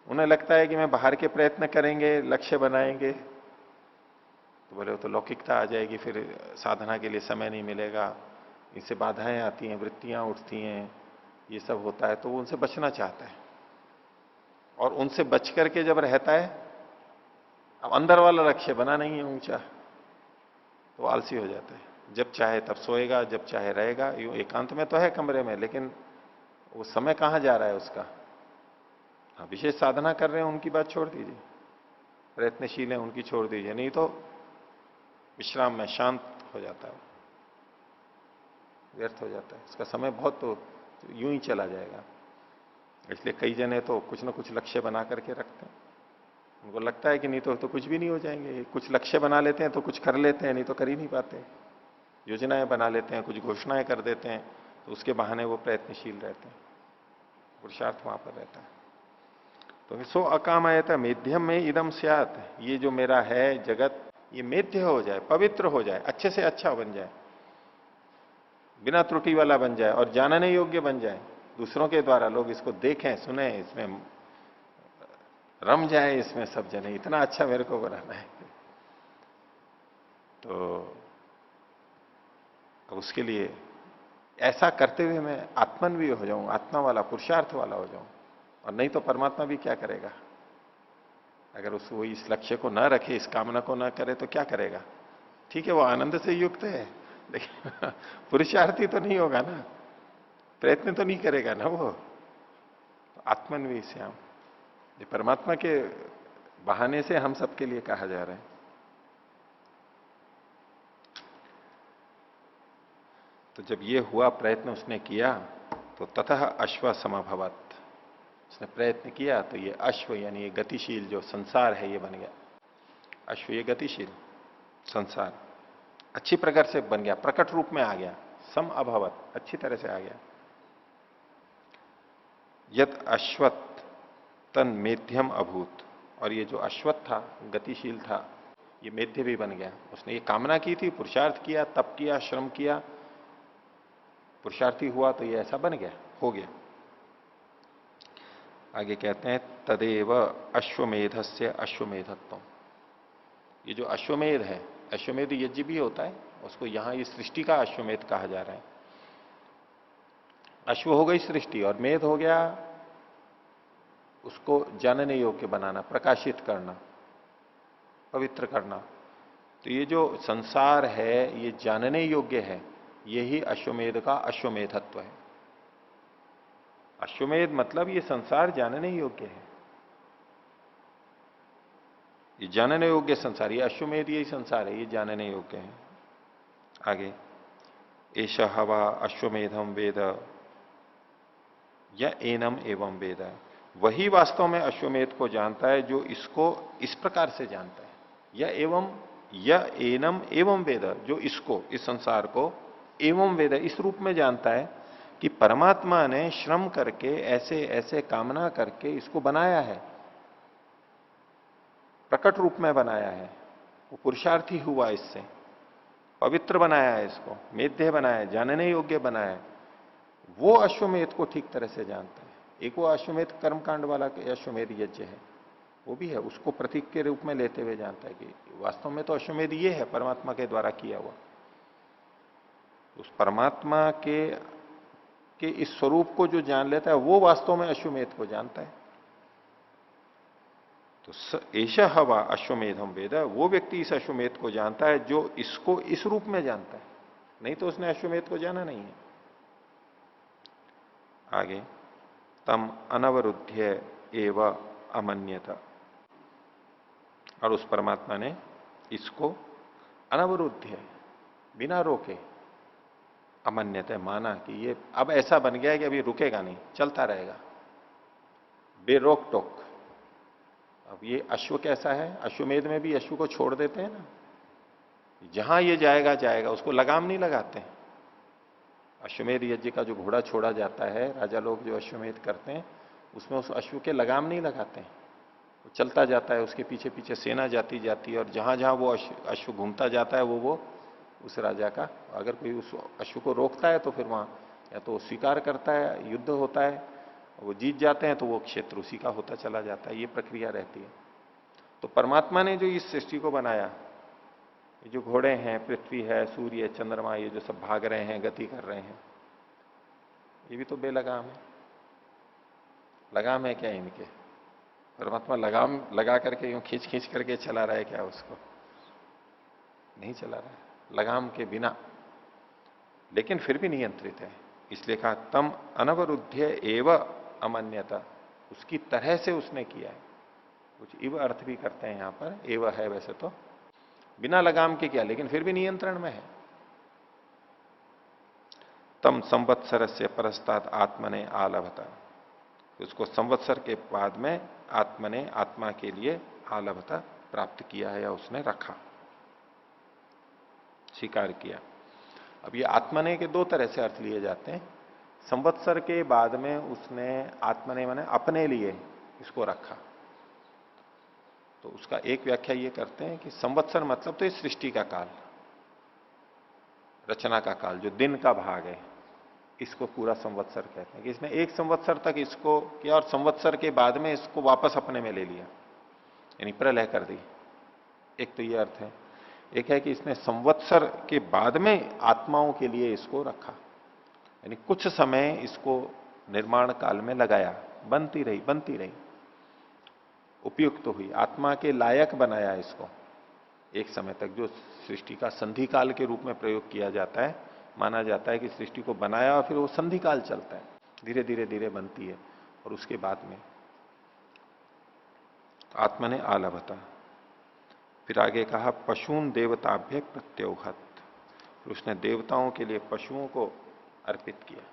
उन्हें लगता है कि मैं बाहर के प्रयत्न करेंगे, लक्ष्य बनाएंगे तो बोले तो लौकिकता आ जाएगी, फिर साधना के लिए समय नहीं मिलेगा, इनसे बाधाएं आती हैं, वृत्तियां उठती हैं, ये सब होता है, तो वो उनसे बचना चाहता है। और उनसे बच करके जब रहता है, अब अंदर वाला लक्ष्य बना नहीं है ऊंचा, तो आलसी हो जाता है। जब चाहे तब सोएगा, जब चाहे रहेगा, यूं एकांत में तो है कमरे में, लेकिन वो समय कहां जा रहा है उसका। हाँ, विशेष साधना कर रहे हैं उनकी बात छोड़ दीजिए, प्रयत्नशील है उनकी छोड़ दीजिए, नहीं तो विश्राम में शांत हो जाता है, व्यर्थ हो जाता है, उसका समय बहुत तो यूं ही चला जाएगा। इसलिए कई जने तो कुछ ना कुछ लक्ष्य बना करके रखते हैं, उनको लगता है कि नहीं तो कुछ भी नहीं हो जाएंगे। कुछ लक्ष्य बना लेते हैं तो कुछ कर लेते हैं, नहीं तो कर ही नहीं पाते। योजनाएं बना लेते हैं, कुछ घोषणाएं कर देते हैं, तो उसके बहाने वो प्रयत्नशील रहते हैं, पुरुषार्थ वहां पर रहता है। तो सो अकामयता मेध्यम में इदम स्यात्, ये जो मेरा है जगत, ये मेध्य हो जाए, पवित्र हो जाए, अच्छे से अच्छा बन जाए, बिना त्रुटि वाला बन जाए और जानने योग्य बन जाए। दूसरों के द्वारा लोग इसको देखें, सुने, इसमें रम जाए, इसमें सब जने, इतना अच्छा मेरे को बनाना है। तो अब उसके लिए ऐसा करते हुए मैं आत्मन भी हो जाऊं, आत्मा वाला, पुरुषार्थ वाला हो जाऊं। और नहीं तो परमात्मा भी क्या करेगा, अगर उसको इस लक्ष्य को ना रखे, इस कामना को ना करे तो क्या करेगा। ठीक है, वो आनंद से युक्त है, लेकिन पुरुषार्थी तो नहीं होगा ना, प्रयत्न तो नहीं करेगा ना वो। तो आत्मन भी श्याम, ये परमात्मा के बहाने से हम सबके लिए कहा जा रहा है। तो जब ये हुआ, प्रयत्न उसने किया, तो ततः अश्व समभवत, उसने प्रयत्न किया तो ये अश्व यानी ये गतिशील जो संसार है ये बन गया। अश्व ये गतिशील संसार अच्छी प्रकार से बन गया, प्रकट रूप में आ गया, सम अभवत, अच्छी तरह से आ गया। यद अश्वत तन मेध्यम अभूत, और ये जो अश्वत था, गतिशील था, ये मेध्य भी बन गया। उसने ये कामना की थी, पुरुषार्थ किया, तप किया, श्रम किया, पुरुषार्थी हुआ, तो ये ऐसा बन गया, हो गया। आगे कहते हैं तदेव अश्वमेधस्य अश्वमेधत्व, ये जो अश्वमेध है, अश्वमेध यज्ञ भी होता है, उसको यहां ये सृष्टि का अश्वमेध कहा जा रहा है। अश्व हो गई सृष्टि और मेध हो गया उसको जानने योग्य बनाना, प्रकाशित करना, पवित्र करना। तो ये जो संसार है ये जानने योग्य है, यही अश्वमेध का अश्वमेधत्व है। अश्वमेध मतलब ये संसार जानने योग्य है, ये जानने योग्य संसार, ये अश्वमेध यही संसार है, ये जानने योग्य है। आगे एष हवा अश्वमेधम वेद या एनम एवं वेद, वही वास्तव में अश्वमेध को जानता है जो इसको इस प्रकार से जानता है। या एवं, या एनम एवं वेद, जो इसको, इस संसार को एवं वेद, इस रूप में जानता है कि परमात्मा ने श्रम करके, ऐसे ऐसे कामना करके इसको बनाया है, प्रकट रूप में बनाया है, वो पुरुषार्थी हुआ, इससे पवित्र बनाया है, इसको मेध्य बनाया है, जानने योग्य बनाया है। वो अश्वमेध को ठीक तरह से जानता है। एक वो अश्वमेध कर्मकांड वाला अश्वमेध यज्ञ है, वो भी है, उसको प्रतीक के रूप में लेते हुए जानता है कि वास्तव में तो अश्वमेध ये है, परमात्मा के द्वारा किया हुआ। उस परमात्मा के इस स्वरूप को जो जान लेता है वो वास्तव में अश्वमेध को जानता है। तो ऐशा हवा अश्वमेधम वेद, वो व्यक्ति इस अश्वमेध को जानता है जो इसको इस रूप में जानता है, नहीं तो उसने अश्वमेध को जाना नहीं है। आगे तम अनवरुद्ध्य एव अमन्यता, और उस परमात्मा ने इसको अनवरुद्ध्य, बिना रोके, अमन्यता, माना कि ये अब ऐसा बन गया है कि अभी रुकेगा नहीं, चलता रहेगा, बेरोक टोक। अब ये अश्व कैसा है, अश्वमेध में भी अश्व को छोड़ देते हैं ना, जहां ये जाएगा जाएगा, उसको लगाम नहीं लगाते हैं। अश्वमेध यज्ञ का जो घोड़ा छोड़ा जाता है, राजा लोग जो अश्वमेध करते हैं, उसमें उस अश्व के लगाम नहीं लगाते हैं। वो चलता जाता है, उसके पीछे पीछे सेना जाती जाती है, और जहां जहां वो अश्व घूमता जाता है वो उस राजा का, अगर कोई उस अश्व को रोकता है तो फिर वहां या तो वो स्वीकार करता है, युद्ध होता है, वो जीत जाते हैं तो वो क्षेत्र उसी का होता चला जाता है। ये प्रक्रिया रहती है। तो परमात्मा ने जो इस सृष्टि को बनाया, ये जो घोड़े हैं, पृथ्वी है, सूर्य, चंद्रमा, ये जो सब भाग रहे हैं, गति कर रहे हैं, ये भी तो बेलगाम है। लगाम है क्या इनके? परमात्मा लगाम लगा करके यूं खींच खींच करके चला रहा है क्या उसको? नहीं चला रहा है लगाम के बिना, लेकिन फिर भी नियंत्रित है। इसलिए कहा तम अनवरुद्ध्य एव अमन्यता, उसकी तरह से उसने किया है। कुछ इव अर्थ भी करते हैं यहां पर, एव है वैसे तो, बिना लगाम के किया लेकिन फिर भी नियंत्रण में है। तम संवत्सर से परस्ताद आत्मने आलभता, उसको संवत्सर के बाद में आत्मने, आत्मा के लिए आलभता प्राप्त किया है या उसने रखा, स्वीकार किया। अब ये आत्मने के दो तरह से अर्थ लिए जाते हैं। संवत्सर के बाद में उसने आत्मने माने अपने लिए इसको रखा, तो उसका एक व्याख्या ये करते हैं कि संवत्सर मतलब तो ये सृष्टि का काल, रचना का काल, जो दिन का भाग है, इसको पूरा संवत्सर कहते हैं। कि इसने एक संवत्सर तक इसको किया और संवत्सर के बाद में इसको वापस अपने में ले लिया, यानी प्रलय कर दी। एक तो ये अर्थ है। एक है कि इसने संवत्सर के बाद में आत्माओं के लिए इसको रखा, यानी कुछ समय इसको निर्माण काल में लगाया, बनती रही, उपयुक्त तो हुई, आत्मा के लायक बनाया इसको। एक समय तक जो सृष्टि का संधि काल के रूप में प्रयोग किया जाता है, माना जाता है कि सृष्टि को बनाया और फिर वो संधि काल चलता है, धीरे धीरे धीरे बनती है, और उसके बाद में आत्मा ने आलभता। फिर आगे कहा पशून देवताभ्य प्रत्योहत, उसने देवताओं के लिए पशुओं को अर्पित किया।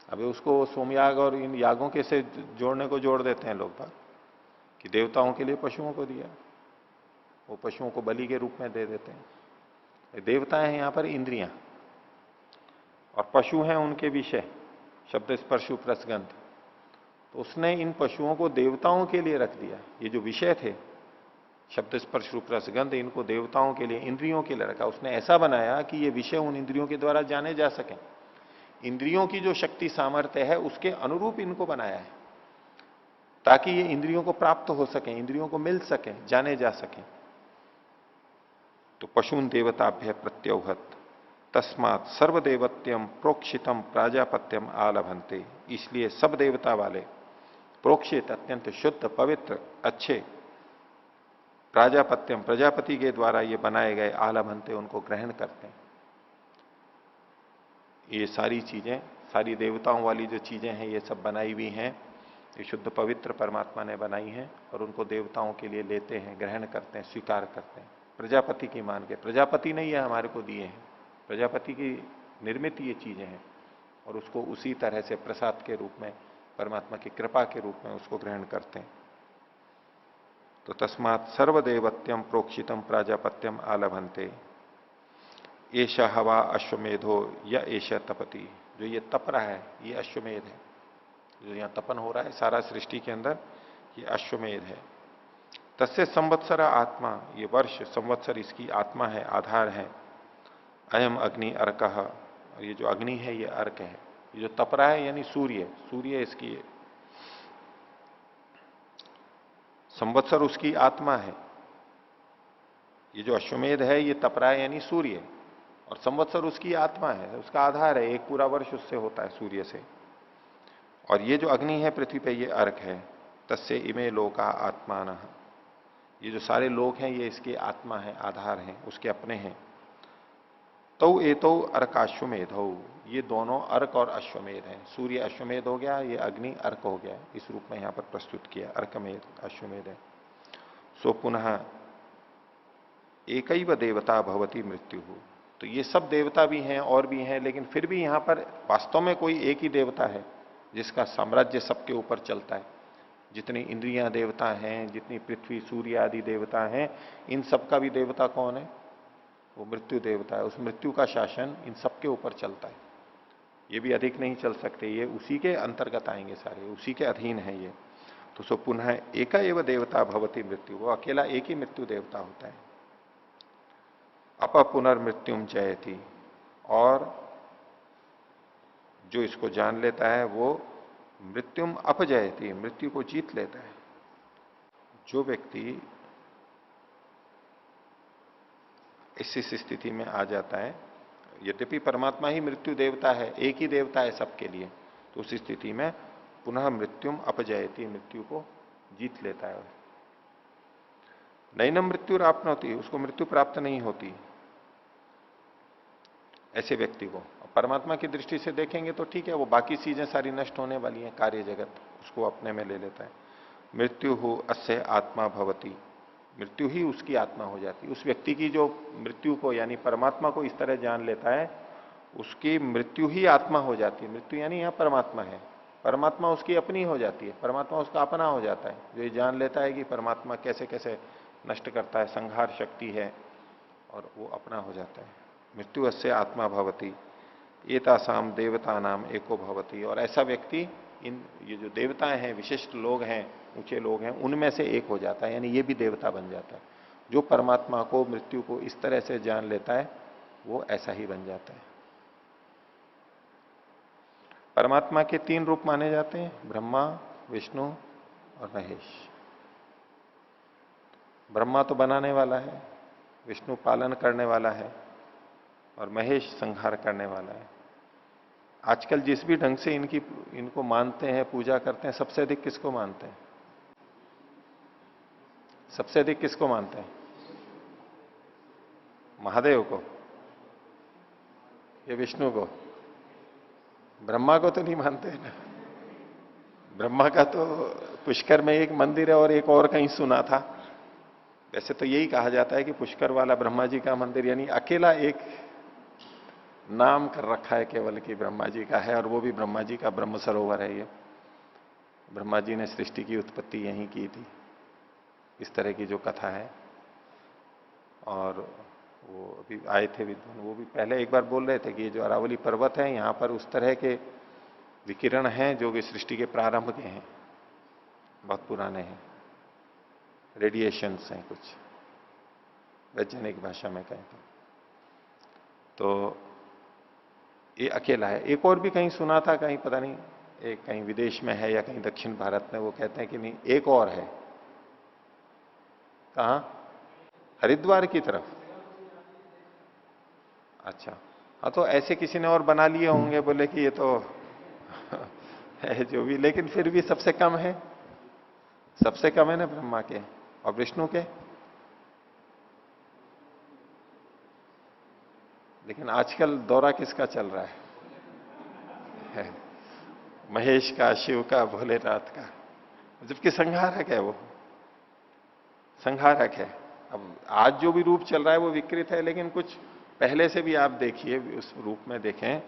अभी उसको सोमयाग और इन यागों के से जोड़ने को जोड़ देते हैं लोग बात, कि देवताओं के लिए पशुओं को दिया, वो पशुओं को बलि के रूप में दे देते हैं। देवता है यहां पर इंद्रियां, और पशु हैं उनके विषय, शब्द स्पर्श रूप रसगंध। तो उसने इन पशुओं को देवताओं के लिए रख दिया। ये जो विषय थे शब्द स्पर्श रूप रसगंध, इनको देवताओं के लिए, इंद्रियों के लिए रखा। उसने ऐसा बनाया कि ये विषय उन इंद्रियों के द्वारा जाने जा सके। इंद्रियों की जो शक्ति सामर्थ्य है उसके अनुरूप इनको बनाया है, ताकि ये इंद्रियों को प्राप्त हो सके, इंद्रियों को मिल सके, जाने जा सके। तो पशून देवताभ्य प्रत्योहत तस्मात सर्वदेवत्यम प्रोक्षितम प्राजापत्यम आलभंते, इसलिए सब देवता वाले प्रोक्षित, अत्यंत शुद्ध, पवित्र, अच्छे प्राजापत्यम, प्रजापति के द्वारा ये बनाए गए आलभंते, उनको ग्रहण करते हैं। ये सारी चीजें, सारी देवताओं वाली जो चीजें हैं, ये सब बनाई हुई हैं, ये शुद्ध पवित्र परमात्मा ने बनाई हैं, और उनको देवताओं के लिए लेते हैं, ग्रहण करते हैं, स्वीकार करते हैं, प्रजापति की मान के। प्रजापति ने ये हमारे को दिए हैं, प्रजापति की निर्मित ये चीजें हैं, और उसको उसी तरह से प्रसाद के रूप में, परमात्मा की कृपा के रूप में उसको ग्रहण करते हैं। तो तस्मात सर्वदेवत्यम प्रोक्षितम प्राजापत्यम आलभंते एशा हवा अश्वमेधो या एशा तपति, जो ये तप रहा है ये अश्वमेध है, जो यहां तपन हो रहा है सारा सृष्टि के अंदर, ये अश्वमेध है। तस्य संवत्सर आत्मा, ये वर्ष संवत्सर इसकी आत्मा है, आधार है। अयम अग्नि अर्क, और ये जो अग्नि है ये अर्क है। ये जो तप रहा है यानी सूर्य, सूर्य इसकी संवत्सर उसकी आत्मा है। ये जो अश्वमेध है ये तप रहा है यानी सूर्य, और संवत्सर उसकी आत्मा है, उसका आधार है, एक पूरा वर्ष उससे होता है, सूर्य से। और ये जो अग्नि है पृथ्वी पे, ये अर्क है। तस्य इमे लोका आत्मान, ये जो सारे लोक हैं ये इसके आत्मा है, आधार है, उसके अपने हैं। तो एतो अर्क अश्वमेध हो, ये दोनों अर्क और अश्वमेध हैं। सूर्य अश्वमेध हो गया, ये अग्नि अर्क हो गया, इस रूप में यहां पर प्रस्तुत किया, अर्कमेध अश्वमेध है। सो पुनः एकैव देवता भवती मृत्यु हो, तो ये सब देवता भी हैं और भी हैं, लेकिन फिर भी यहां पर वास्तव में कोई एक ही देवता है जिसका साम्राज्य सबके ऊपर चलता है। जितनी इंद्रियां देवता हैं, जितनी पृथ्वी सूर्य आदि देवता हैं, इन सब का भी देवता कौन है? वो मृत्यु देवता है। उस मृत्यु का शासन इन सबके ऊपर चलता है। ये भी अधिक नहीं चल सकते, ये उसी के अंतर्गत आएंगे सारे, उसी के अधीन है ये। तो सो पुनः एका एवं देवता भवती मृत्यु, वो अकेला एक ही मृत्यु देवता होता है। अप पुनर्मृत्युम जयति, और जो इसको जान लेता है वो मृत्युम अपजयति, मृत्यु को जीत लेता है। जो व्यक्ति इस स्थिति में आ जाता है, यद्यपि परमात्मा ही मृत्यु देवता है, एक ही देवता है सबके लिए, तो उस स्थिति में पुनः मृत्युम अपजयति, मृत्यु को जीत लेता है। नैनम मृत्यु प्राप्नोति, उसको मृत्यु प्राप्त नहीं होती ऐसे व्यक्ति को। परमात्मा की दृष्टि से देखेंगे तो ठीक है, वो बाकी चीजें सारी नष्ट होने वाली हैं, कार्य जगत उसको अपने में ले लेता है। मृत्यु हो अस्य आत्मा भवती, मृत्यु ही उसकी आत्मा हो जाती है। उस व्यक्ति की जो मृत्यु को यानी परमात्मा को इस तरह जान लेता है, उसकी मृत्यु ही आत्मा हो जाती है। मृत्यु यानी यहां परमात्मा है, परमात्मा उसकी अपनी हो जाती है, परमात्मा उसका अपना हो जाता है। जो ये जान लेता है कि परमात्मा कैसे कैसे नष्ट करता है, संहार शक्ति है, और वो अपना हो जाता है। मृत्यु अस्य आत्मा भवती एतासाम देवता नाम एको भवती, और ऐसा व्यक्ति इन ये जो देवताएं हैं, विशिष्ट लोग हैं, ऊंचे लोग हैं, उनमें से एक हो जाता है, यानी ये भी देवता बन जाता है। जो परमात्मा को मृत्यु को इस तरह से जान लेता है वो ऐसा ही बन जाता है। परमात्मा के 3 रूप माने जाते हैं, ब्रह्मा, विष्णु और महेश। ब्रह्मा तो बनाने वाला है, विष्णु पालन करने वाला है, और महेश संहार करने वाला है। आजकल जिस भी ढंग से इनको मानते हैं, पूजा करते हैं, सबसे अधिक किसको मानते हैं? सबसे अधिक किसको मानते हैं? महादेव को या विष्णु को? ब्रह्मा को तो नहीं मानते ना। ब्रह्मा का तो पुष्कर में एक मंदिर है और एक और कहीं सुना था। वैसे तो यही कहा जाता है कि पुष्कर वाला ब्रह्मा जी का मंदिर, यानी अकेला एक नाम कर रखा है केवल कि ब्रह्मा जी का है, और वो भी ब्रह्मा जी का ब्रह्म सरोवर है ये। ब्रह्मा जी ने सृष्टि की उत्पत्ति यहीं की थी, इस तरह की जो कथा है। और वो अभी आए थे विद्वान, वो भी पहले एक बार बोल रहे थे कि ये जो अरावली पर्वत है, यहां पर उस तरह के विकिरण हैं जो कि सृष्टि के प्रारंभ के हैं, बहुत पुराने हैं, रेडिएशंस हैं कुछ, वैज्ञानिक भाषा में कहें तो ये अकेला है। एक और भी कहीं सुना था, कहीं पता नहीं, एक कहीं विदेश में है या कहीं दक्षिण भारत में, वो कहते हैं कि नहीं एक और है। कहां? हरिद्वार की तरफ। अच्छा, हाँ, तो ऐसे किसी ने और बना लिए होंगे, बोले कि ये तो है जो भी, लेकिन फिर भी सबसे कम है, सबसे कम है ना ब्रह्मा के और विष्णु के। लेकिन आजकल दौरा किसका चल रहा है? महेश का, शिव का, भोलेनाथ का, जबकि संहारक है वो, संहारक है। अब आज जो भी रूप चल रहा है वो विकृत है, लेकिन कुछ पहले से भी आप देखिए, उस रूप में देखें,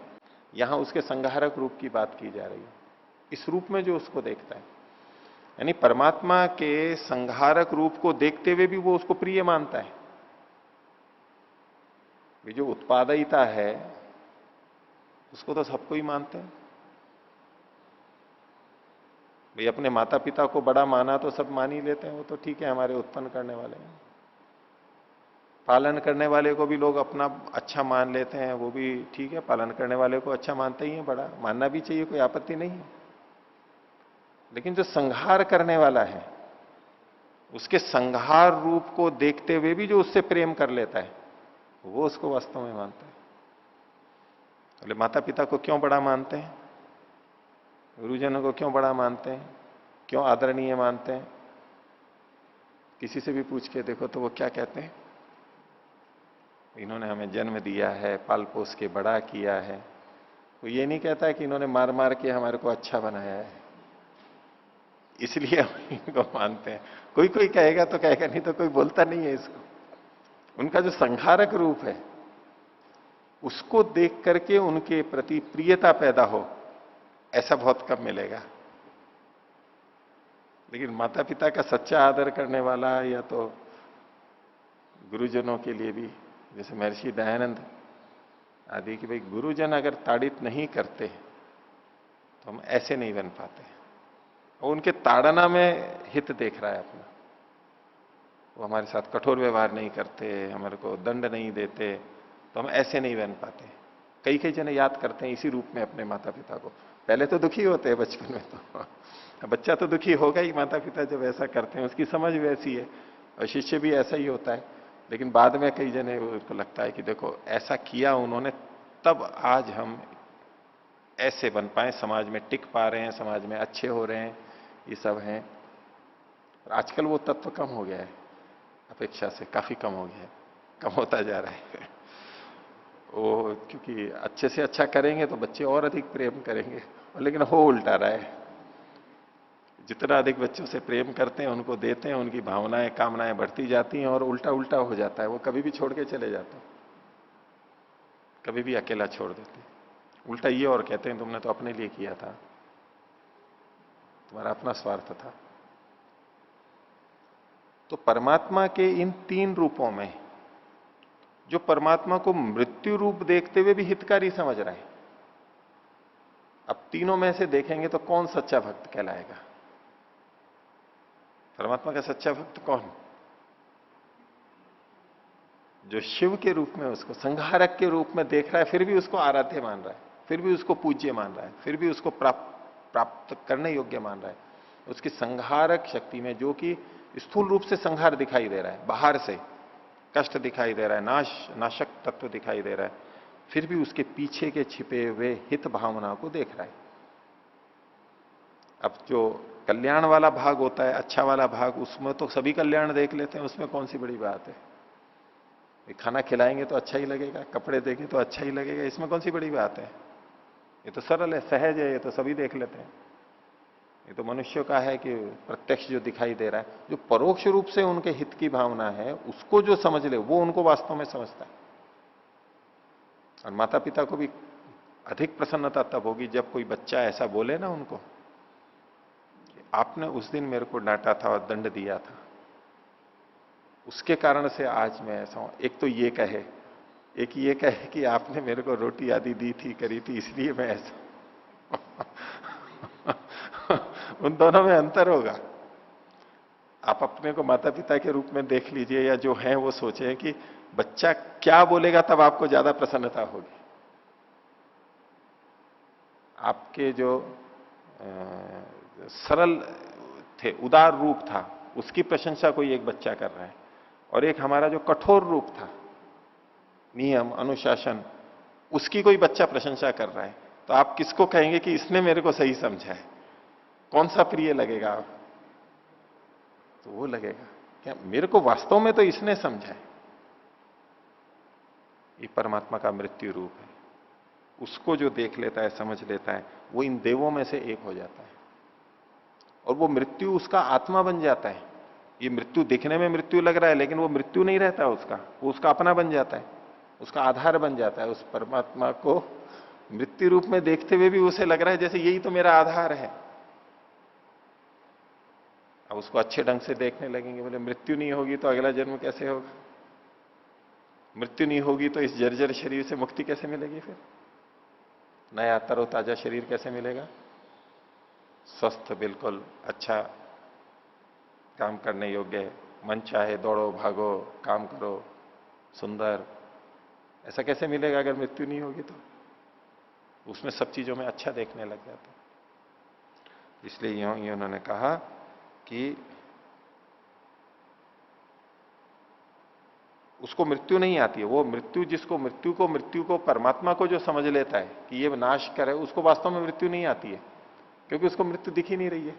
यहां उसके संहारक रूप की बात की जा रही है, इस रूप में जो उसको देखता है। यानी परमात्मा के संहारक रूप को देखते हुए भी वो उसको प्रिय मानता है। ये जो उत्पादयिता है उसको तो सबको ही मानते हैं भाई। अपने माता पिता को बड़ा माना तो सब मान ही लेते हैं, वो तो ठीक है, हमारे उत्पन्न करने वाले हैं। पालन करने वाले को भी लोग अपना अच्छा मान लेते हैं, वो भी ठीक है, पालन करने वाले को अच्छा मानते ही है, बड़ा मानना भी चाहिए, कोई आपत्ति नहीं है। लेकिन जो संहार करने वाला है, उसके संहार रूप को देखते हुए भी जो उससे प्रेम कर लेता है, वो उसको वास्तव में मानता है। बोले माता पिता को क्यों बड़ा मानते हैं, गुरुजनों को क्यों बड़ा मानते हैं, क्यों आदरणीय मानते हैं? किसी से भी पूछ के देखो तो वो क्या कहते हैं? इन्होंने हमें जन्म दिया है, पाल पोस के बड़ा किया है। वो ये नहीं कहता है कि इन्होंने मार मार के हमारे को अच्छा बनाया है, इसलिए हम इनको मानते हैं। कोई कोई कहेगा तो कहेगा, नहीं तो कोई बोलता नहीं है इसको। उनका जो संहारक रूप है उसको देख करके उनके प्रति प्रियता पैदा हो, ऐसा बहुत कम मिलेगा। लेकिन माता पिता का सच्चा आदर करने वाला, या तो गुरुजनों के लिए भी, जैसे महर्षि दयानंद आदि कि भाई गुरुजन अगर ताड़ित नहीं करते तो हम ऐसे नहीं बन पाते। और उनके ताड़ना में हित देख रहा है अपना, वो हमारे साथ कठोर व्यवहार नहीं करते, हमारे को दंड नहीं देते, तो हम ऐसे नहीं बन पाते। कई कई जने याद करते हैं इसी रूप में अपने माता पिता को। पहले तो दुखी होते हैं बचपन में, तो बच्चा तो दुखी होगा ही, माता पिता जब ऐसा करते हैं, उसकी समझ वैसी है, और शिष्य भी ऐसा ही होता है। लेकिन बाद में कई जने उनको लगता है कि देखो ऐसा किया उन्होंने, तब आज हम ऐसे बन पाए, समाज में टिक पा रहे हैं, समाज में अच्छे हो रहे हैं, ये सब हैं। और आजकल वो तत्व कम हो गया है, अपेक्षा से काफी कम हो गया है, कम होता जा रहा है। वो क्योंकि अच्छे से अच्छा करेंगे तो बच्चे और अधिक प्रेम करेंगे, और लेकिन हो उल्टा रहा है। जितना अधिक बच्चों से प्रेम करते हैं, उनको देते हैं, उनकी भावनाएं कामनाएं बढ़ती जाती हैं, और उल्टा उल्टा हो जाता है। वो कभी भी छोड़ के चले जाते हैं, कभी भी अकेला छोड़ देते हैं। उल्टा ये और कहते हैं तुमने तो अपने लिए किया था, तुम्हारा अपना स्वार्थ था। तो परमात्मा के इन तीन रूपों में जो परमात्मा को मृत्यु रूप देखते हुए भी हितकारी समझ रहा है, अब तीनों में से देखेंगे तो कौन सच्चा भक्त कहलाएगा? परमात्मा का सच्चा भक्त कौन? जो शिव के रूप में उसको संहारक के रूप में देख रहा है, फिर भी उसको आराध्य मान रहा है, फिर भी उसको पूज्य मान रहा है, फिर भी उसको प्राप्त करने योग्य मान रहा है। उसकी संहारक शक्ति में, जो कि स्थूल रूप से संहार दिखाई दे रहा है, बाहर से कष्ट दिखाई दे रहा है, नाशक तत्व दिखाई दे रहा है, फिर भी उसके पीछे के छिपे हुए हित भावना को देख रहा है। अब जो कल्याण वाला भाग होता है, अच्छा वाला भाग, उसमें तो सभी कल्याण देख लेते हैं, उसमें कौन सी बड़ी बात है? खाना खिलाएंगे तो अच्छा ही लगेगा, कपड़े देंगे तो अच्छा ही लगेगा, इसमें कौन सी बड़ी बात है? ये तो सरल है, सहज है, ये तो सभी देख लेते हैं। ये तो मनुष्यों का है कि प्रत्यक्ष जो दिखाई दे रहा है, जो परोक्ष रूप से उनके हित की भावना है, उसको जो समझ ले वो उनको वास्तव में समझता है। और माता पिता को भी अधिक प्रसन्नता तब होगी जब कोई बच्चा ऐसा बोले ना उनको, आपने उस दिन मेरे को डांटा था और दंड दिया था, उसके कारण से आज मैं ऐसा हूं। एक तो ये कहे, एक ये कहे कि आपने मेरे को रोटी आदि दी थी, करी थी, इसलिए मैं ऐसा उन दोनों में अंतर होगा। आप अपने को माता पिता के रूप में देख लीजिए, या जो हैं वो सोचे कि बच्चा क्या बोलेगा, तब आपको ज्यादा प्रसन्नता होगी। आपके जो सरल थे, उदार रूप था, उसकी प्रशंसा कोई एक बच्चा कर रहा है, और एक हमारा जो कठोर रूप था, नियम अनुशासन, उसकी कोई बच्चा प्रशंसा कर रहा है, तो आप किसको कहेंगे कि इसने मेरे को सही समझा है? कौन सा प्रिय लगेगा? तो वो लगेगा क्या मेरे को वास्तव में तो इसने समझा है। ये परमात्मा का मृत्यु रूप है। उसको जो देख लेता है, समझ लेता है, वो इन देवों में से एक हो जाता है, और वो मृत्यु उसका आत्मा बन जाता है। ये मृत्यु दिखने में मृत्यु लग रहा है, लेकिन वो मृत्यु नहीं रहता उसका, वो उसका अपना बन जाता है, उसका आधार बन जाता है। उस परमात्मा को मृत्यु रूप में देखते हुए भी उसे लग रहा है जैसे यही तो मेरा आधार है। अब उसको अच्छे ढंग से देखने लगेंगे, बोले मृत्यु नहीं होगी तो अगला जन्म कैसे होगा? मृत्यु नहीं होगी तो इस जर्जर शरीर से मुक्ति कैसे मिलेगी? फिर नया तरोताजा शरीर कैसे मिलेगा? स्वस्थ, बिल्कुल अच्छा, काम करने योग्य, मन चाहे दौड़ो भागो काम करो, सुंदर, ऐसा कैसे मिलेगा अगर मृत्यु नहीं होगी? तो उसमें सब चीजों में अच्छा देखने लग जाता। इसलिए ये उन्होंने कहा कि उसको मृत्यु नहीं आती है। वो मृत्यु, जिसको मृत्यु को परमात्मा को जो समझ लेता है कि ये नाश करे, उसको वास्तव में मृत्यु नहीं आती है, क्योंकि उसको मृत्यु दिख ही नहीं रही है।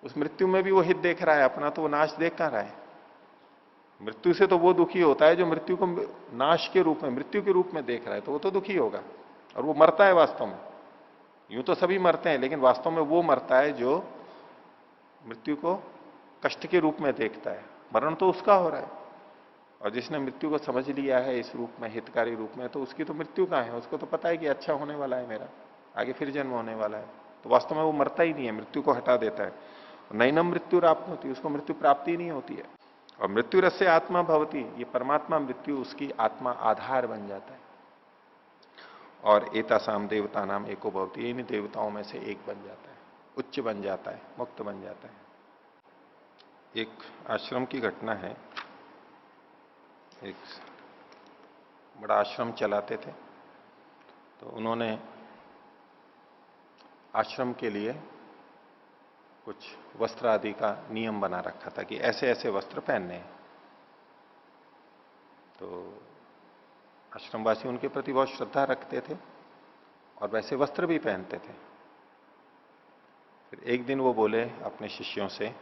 उस मृत्यु में भी वो हित देख रहा है अपना, तो वो नाश देख कहां रहा है? मृत्यु से तो वो दुखी होता है जो मृत्यु को नाश के रूप में, मृत्यु के रूप में देख रहा है, तो वो तो दुखी होगा। और वो मरता है वास्तव में। यूं तो सभी मरते हैं, लेकिन वास्तव में वो मरता है जो मृत्यु को कष्ट के रूप में देखता है। मरण तो उसका हो रहा है, और जिसने मृत्यु को समझ लिया है इस रूप में, हितकारी रूप में, तो उसकी तो मृत्यु कहां है? उसको तो पता है कि अच्छा होने वाला है मेरा, आगे फिर जन्म होने वाला है। तो वास्तव में वो मरता ही नहीं है, मृत्यु को हटा देता है। नैनम मृत्यु प्राप्त होती, उसको मृत्यु प्राप्ति नहीं होती है। और मृत्यु रस्य आत्मा भवती, ये परमात्मा मृत्यु उसकी आत्मा आधार बन जाता है। और एतासाम देवता नाम एको भवती, इन देवताओं में से एक बन जाता है, उच्च बन जाता है, मुक्त बन जाता है। एक आश्रम की घटना है। एक बड़ा आश्रम चलाते थे, तो उन्होंने आश्रम के लिए कुछ वस्त्र आदि का नियम बना रखा था कि ऐसे ऐसे वस्त्र पहनने हैं। तो आश्रमवासी उनके प्रति बहुत श्रद्धा रखते थे और वैसे वस्त्र भी पहनते थे। फिर एक दिन वो बोले अपने शिष्यों से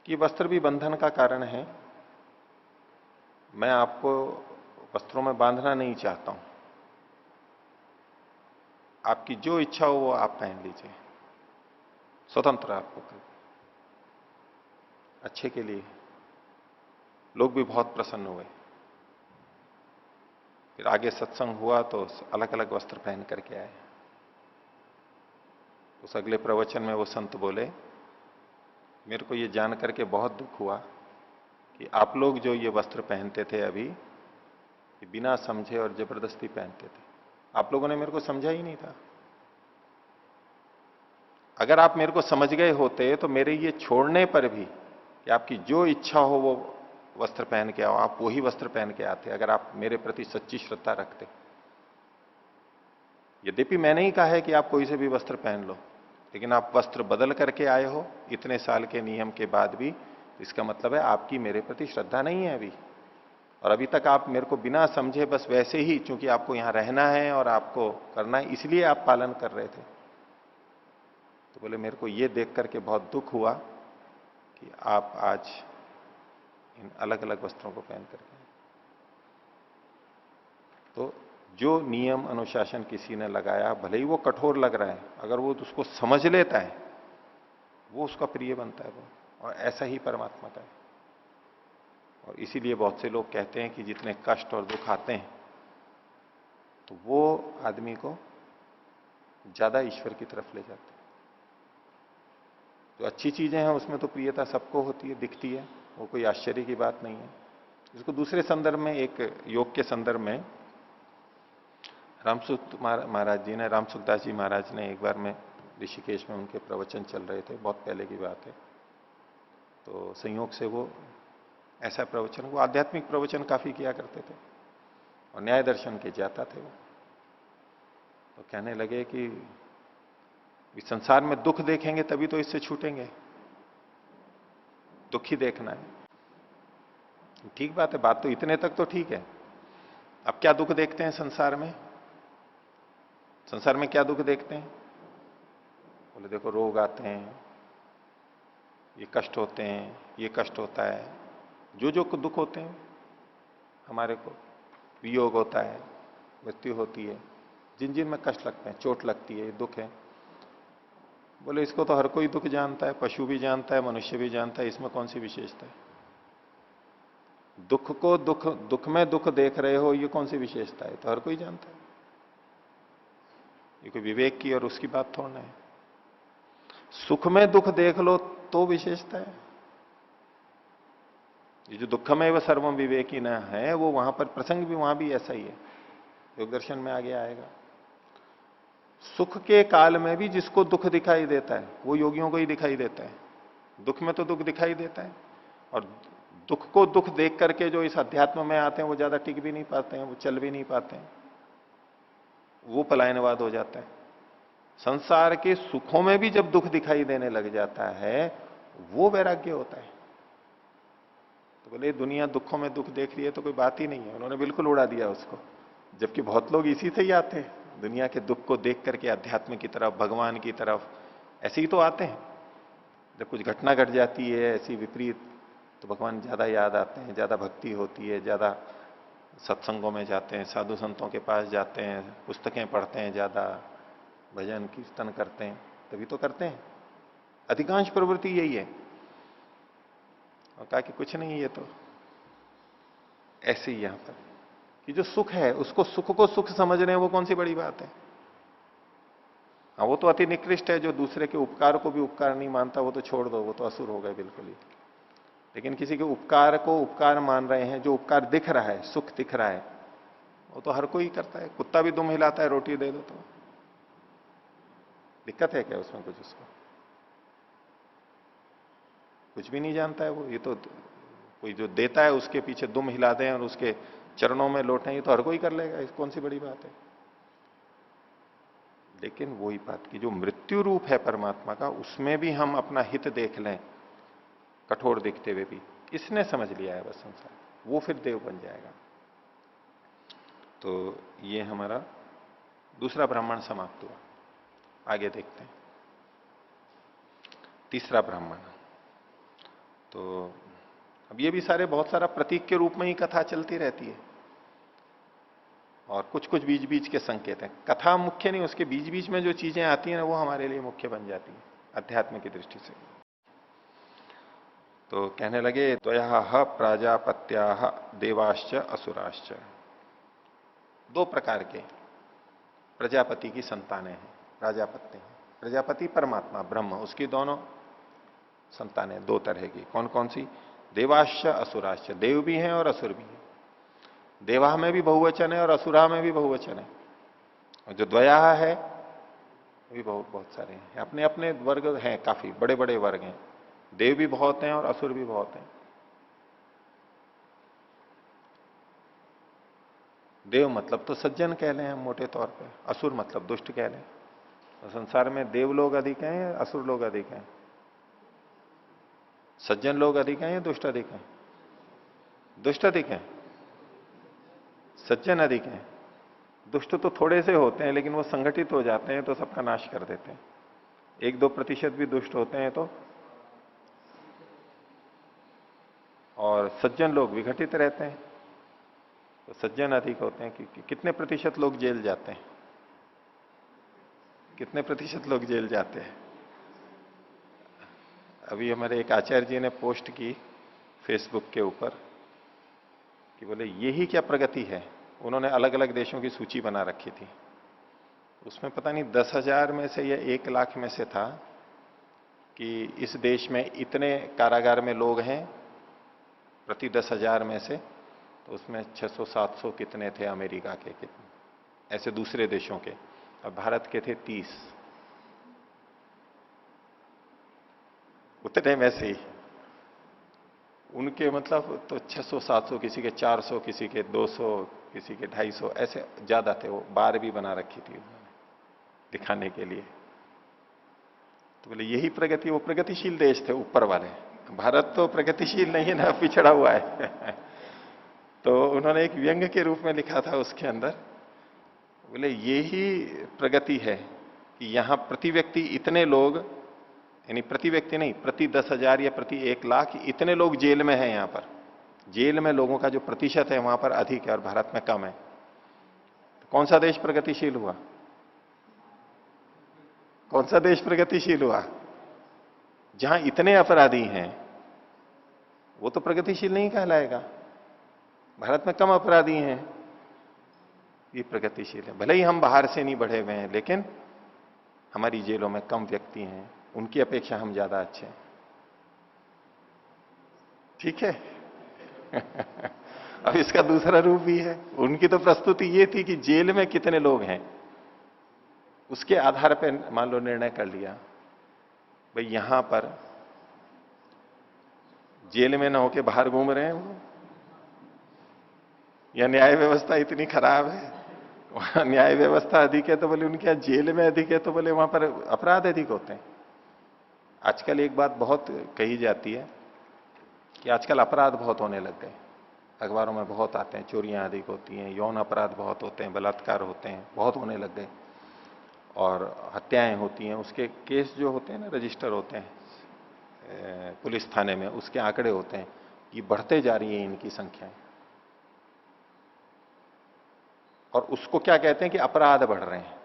कि वस्त्र भी बंधन का कारण है, मैं आपको वस्त्रों में बांधना नहीं चाहता हूं, आपकी जो इच्छा हो वो आप पहन लीजिए, स्वतंत्र आपको कर, अच्छे के लिए। लोग भी बहुत प्रसन्न हुए। फिर आगे सत्संग हुआ तो अलग अलग वस्त्र पहन करके आए। उस अगले प्रवचन में वो संत बोले, मेरे को ये जान करके बहुत दुख हुआ कि आप लोग जो ये वस्त्र पहनते थे अभी, ये बिना समझे और जबरदस्ती पहनते थे। आप लोगों ने मेरे को समझा ही नहीं था। अगर आप मेरे को समझ गए होते तो मेरे ये छोड़ने पर भी कि आपकी जो इच्छा हो वो वस्त्र पहन के आओ, आप वही वस्त्र पहन के आते, अगर आप मेरे प्रति सच्ची श्रद्धा रखते। यद्यपि मैंने ही कहा है कि आप कोई से भी वस्त्र पहन लो, लेकिन आप वस्त्र बदल करके आए हो इतने साल के नियम के बाद भी, इसका मतलब है आपकी मेरे प्रति श्रद्धा नहीं है अभी। और अभी तक आप मेरे को बिना समझे बस वैसे ही, चूंकि आपको यहां रहना है और आपको करना है इसलिए आप पालन कर रहे थे। तो बोले मेरे को ये देख करके बहुत दुख हुआ कि आप आज इन अलग अलग वस्त्रों को पहन करके। तो जो नियम अनुशासन किसी ने लगाया, भले ही वो कठोर लग रहा है, अगर वो उसको समझ लेता है वो उसका प्रिय बनता है वो। और ऐसा ही परमात्मा का है। और इसीलिए बहुत से लोग कहते हैं कि जितने कष्ट और दुख आते हैं तो वो आदमी को ज्यादा ईश्वर की तरफ ले जाते हैं। जो अच्छी चीजें हैं उसमें तो प्रियता सबको होती है, दिखती है, वो कोई आश्चर्य की बात नहीं है। इसको दूसरे संदर्भ में, एक योग के संदर्भ में रामसुख महाराज जी ने, रामसुखदास जी महाराज ने एक बार में ऋषिकेश में उनके प्रवचन चल रहे थे, बहुत पहले की बात है। तो संयोग से वो ऐसा प्रवचन, वो आध्यात्मिक प्रवचन काफी किया करते थे और न्याय दर्शन के ज्ञाता थे वो। तो कहने लगे कि इस संसार में दुख देखेंगे तभी तो इससे छूटेंगे, दुख ही देखना है। ठीक बात है, बात तो इतने तक तो ठीक है। अब क्या दुख देखते हैं संसार में? संसार में क्या दुख देखते हैं? बोले देखो रोग आते हैं, ये कष्ट होते हैं, ये कष्ट होता है, जो जो दुख होते हैं हमारे को, वियोग होता है, मृत्यु होती है, जिन जिन में कष्ट लगते हैं, चोट लगती है, दुख है। बोले इसको तो हर कोई दुख जानता है, पशु भी जानता है, मनुष्य भी जानता है, इसमें कौन सी विशेषता है? दुख को दुख, दुख में दुख देख रहे हो, ये कौन सी विशेषता है? तो हर कोई जानता है। ये कोई विवेक की और उसकी बात थोड़ा है। सुख में दुख देख लो तो विशेषता है। ये जो दुखमय व सर्वम विवेकी न है, वो वहां पर प्रसंग भी वहां भी ऐसा ही है, योग दर्शन में आगे आएगा। सुख के काल में भी जिसको दुख दिखाई देता है वो योगियों को ही दिखाई देता है। दुख में तो दुख दिखाई देता है, और दुख को दुख देख करके जो इस अध्यात्म में आते हैं वो ज्यादा टिक भी नहीं पाते हैं, वो चल भी नहीं पाते हैं, वो पलायनवाद हो जाता है। संसार के सुखों में भी जब दुख दिखाई देने लग जाता है वो वैराग्य होता है। तो बोले दुनिया दुखों में दुख देख रही है तो कोई बात ही नहीं है, उन्होंने बिल्कुल उड़ा दिया उसको। जबकि बहुत लोग इसी से ही आते हैं, दुनिया के दुख को देख करके अध्यात्म की तरफ, भगवान की तरफ ऐसे ही तो आते हैं। जब कुछ घटना घट जाती है ऐसी विपरीत, तो भगवान ज्यादा याद आते हैं, ज्यादा भक्ति होती है, ज्यादा सत्संगों में जाते हैं, साधु संतों के पास जाते हैं, पुस्तकें पढ़ते हैं, ज्यादा भजन कीर्तन करते हैं, तभी तो करते हैं। अधिकांश प्रवृत्ति यही है। और कहा कि कुछ नहीं, ये तो ऐसे ही यहां पर कि जो सुख है उसको, सुख को सुख समझ रहे हैं, वो कौन सी बड़ी बात है? हाँ, वो तो अति निकृष्ट है, जो दूसरे के उपकार को भी उपकार नहीं मानता, वो तो छोड़ दो, वो तो असुर हो गए बिल्कुल ही। लेकिन किसी के उपकार को उपकार मान रहे हैं, जो उपकार दिख रहा है, सुख दिख रहा है, वो तो हर कोई करता है। कुत्ता भी दुम हिलाता है, रोटी दे दो तो दिक्कत है क्या उसमें कुछ? उसको कुछ भी नहीं जानता है वो। ये तो कोई जो देता है उसके पीछे दुम हिला दें और उसके चरणों में लौटें, ये तो हर कोई कर लेगा, इस कौन सी बड़ी बात है। लेकिन वही बात की जो मृत्यु रूप है परमात्मा का, उसमें भी हम अपना हित देख लें, कठोर दिखते हुए भी, इसने समझ लिया है बस संसार, वो फिर देव बन जाएगा। तो ये हमारा दूसरा ब्राह्मण समाप्त हुआ। आगे देखते हैं तीसरा ब्राह्मण। तो अब ये भी सारे बहुत सारा प्रतीक के रूप में ही कथा चलती रहती है, और कुछ कुछ बीच बीच के संकेत हैं। कथा मुख्य नहीं, उसके बीच बीच में जो चीजें आती हैं ना, वो हमारे लिए मुख्य बन जाती है अध्यात्म की दृष्टि से। तो कहने लगे द्वया प्राजापत्या देवाश्च असुराश्च, दो प्रकार के प्रजापति की संतानें हैं। प्राजापत्य हैं, प्रजापति परमात्मा ब्रह्म, उसकी दोनों संतानें दो तरह की। कौन कौन सी? देवाश्च असुराश्च, देव भी हैं और असुर भी हैं। देवा में भी बहुवचन है और असुरा में भी बहुवचन है। और जो द्वया है भी बहुत बहुत सारे हैं, अपने अपने वर्ग हैं, काफी बड़े बड़े वर्ग हैं। देव भी बहुत हैं और असुर भी बहुत हैं। देव मतलब तो सज्जन कह लें हम मोटे तौर पे, असुर मतलब दुष्ट कह लें। तो संसार में देव लोग अधिक हैं या असुर लोग अधिक हैं? सज्जन लोग अधिक हैं या दुष्ट अधिक हैं? दुष्ट अधिक हैं, सज्जन अधिक हैं। दुष्ट तो थोड़े से होते हैं, लेकिन वो संगठित हो जाते हैं तो सबका नाश कर देते हैं। 1-2% भी दुष्ट होते हैं तो, और सज्जन लोग विघटित रहते हैं तो सज्जन अधिक होते हैं। क्योंकि कितने प्रतिशत लोग जेल जाते हैं? कितने प्रतिशत लोग जेल जाते हैं? अभी हमारे एक आचार्य जी ने पोस्ट की फेसबुक के ऊपर कि बोले यही क्या प्रगति है। उन्होंने अलग अलग देशों की सूची बना रखी थी, उसमें पता नहीं 10,000 में से या 1,00,000 में से था कि इस देश में इतने कारागार में लोग हैं प्रति 10,000 में से, तो उसमें 600-700 कितने थे अमेरिका के, कितने ऐसे दूसरे देशों के, और भारत के थे 30। उतने में से ही उनके मतलब तो 600-700, किसी के 400, किसी के 200, किसी के 250, ऐसे ज्यादा थे। वो बार भी बना रखी थी उन्होंने दिखाने के लिए। तो बोले यही प्रगति, वो प्रगतिशील देश थे ऊपर वाले। भारत तो प्रगतिशील नहीं है ना, पिछड़ा हुआ है। तो उन्होंने एक व्यंग्य के रूप में लिखा था उसके अंदर, बोले यही प्रगति है कि यहां प्रति व्यक्ति इतने लोग, यानी प्रति व्यक्ति नहीं, प्रति 10,000 या प्रति 1,00,000 इतने लोग जेल में हैं। यहां पर जेल में लोगों का जो प्रतिशत है वहां पर अधिक है और भारत में कम है। तो कौन सा देश प्रगतिशील हुआ? कौन सा देश प्रगतिशील हुआ? जहां इतने अपराधी हैं वो तो प्रगतिशील नहीं कहलाएगा। भारत में कम अपराधी हैं, ये प्रगतिशील है। भले ही हम बाहर से नहीं बढ़े हुए हैं, लेकिन हमारी जेलों में कम व्यक्ति हैं, उनकी अपेक्षा हम ज्यादा अच्छे हैं। ठीक है। अब इसका दूसरा रूप भी है। उनकी तो प्रस्तुति ये थी कि जेल में कितने लोग हैं, उसके आधार पर मान लो निर्णय कर लिया भाई यहां पर जेल में ना होके बाहर घूम रहे हैं वो, या न्याय व्यवस्था इतनी खराब है, वहां न्याय व्यवस्था अधिक है तो बोले उनके यहां जेल में अधिक है, तो बोले वहां पर अपराध अधिक होते हैं। आजकल एक बात बहुत कही जाती है कि आजकल अपराध बहुत होने लग गए, अखबारों में बहुत आते हैं, चोरियां अधिक होती हैं, यौन अपराध बहुत होते हैं, बलात्कार होते हैं, बहुत होने लग गए, और हत्याएं होती हैं। उसके केस जो होते हैं ना, रजिस्टर होते हैं पुलिस थाने में, उसके आंकड़े होते हैं कि बढ़ते जा रही है इनकी संख्याएं। और उसको क्या कहते हैं कि अपराध बढ़ रहे हैं।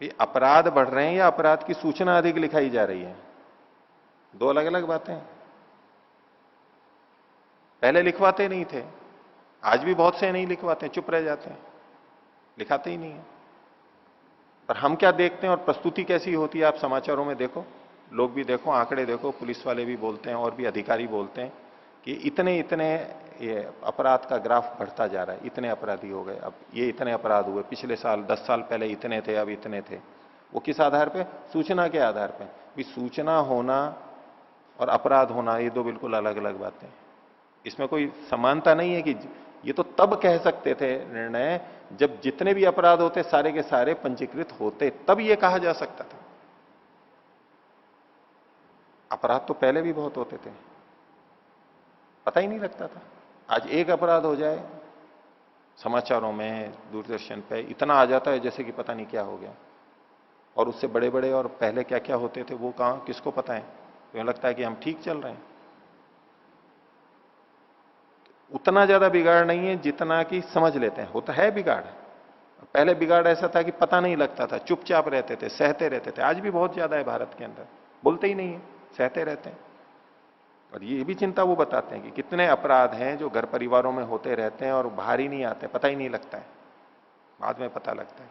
ये अपराध बढ़ रहे हैं या अपराध की सूचना अधिक लिखाई जा रही है, दो अलग अलग बातें हैं। पहले लिखवाते नहीं थे, आज भी बहुत से नहीं लिखवाते, चुप रह जाते हैं, लिखाते ही नहीं है। पर हम क्या देखते हैं और प्रस्तुति कैसी होती है, आप समाचारों में देखो, लोग भी देखो, आंकड़े देखो, पुलिस वाले भी बोलते हैं और भी अधिकारी बोलते हैं कि इतने इतने ये अपराध का ग्राफ बढ़ता जा रहा है, इतने अपराधी हो गए, अब ये इतने अपराध हुए, पिछले साल 10 साल पहले इतने थे, अब इतने थे। वो किस आधार पे? सूचना के आधार पे। भी सूचना होना और अपराध होना ये दो बिल्कुल अलग अलग बातें हैं। इसमें कोई समानता नहीं है कि ये तो तब कह सकते थे निर्णय जब जितने भी अपराध होते सारे के सारे पंजीकृत होते, तब ये कहा जा सकता था। अपराध तो पहले भी बहुत होते थे, पता ही नहीं लगता था। आज एक अपराध हो जाए, समाचारों में, दूरदर्शन पे इतना आ जाता है जैसे कि पता नहीं क्या हो गया। और उससे बड़े बड़े और पहले क्या क्या होते थे वो कहां, किसको पता है? तो लगता है कि हम ठीक चल रहे हैं। उतना ज्यादा बिगाड़ नहीं है जितना कि समझ लेते हैं, होता है बिगाड़। पहले बिगाड़ ऐसा था कि पता नहीं लगता था, चुपचाप रहते थे, सहते रहते थे। आज भी बहुत ज्यादा है भारत के अंदर, बोलते ही नहीं है, सहते रहते हैं। और ये भी चिंता वो बताते हैं कि कितने अपराध हैं जो घर परिवारों में होते रहते हैं और बाहर ही नहीं आते, पता ही नहीं लगता है, बाद में पता लगता है।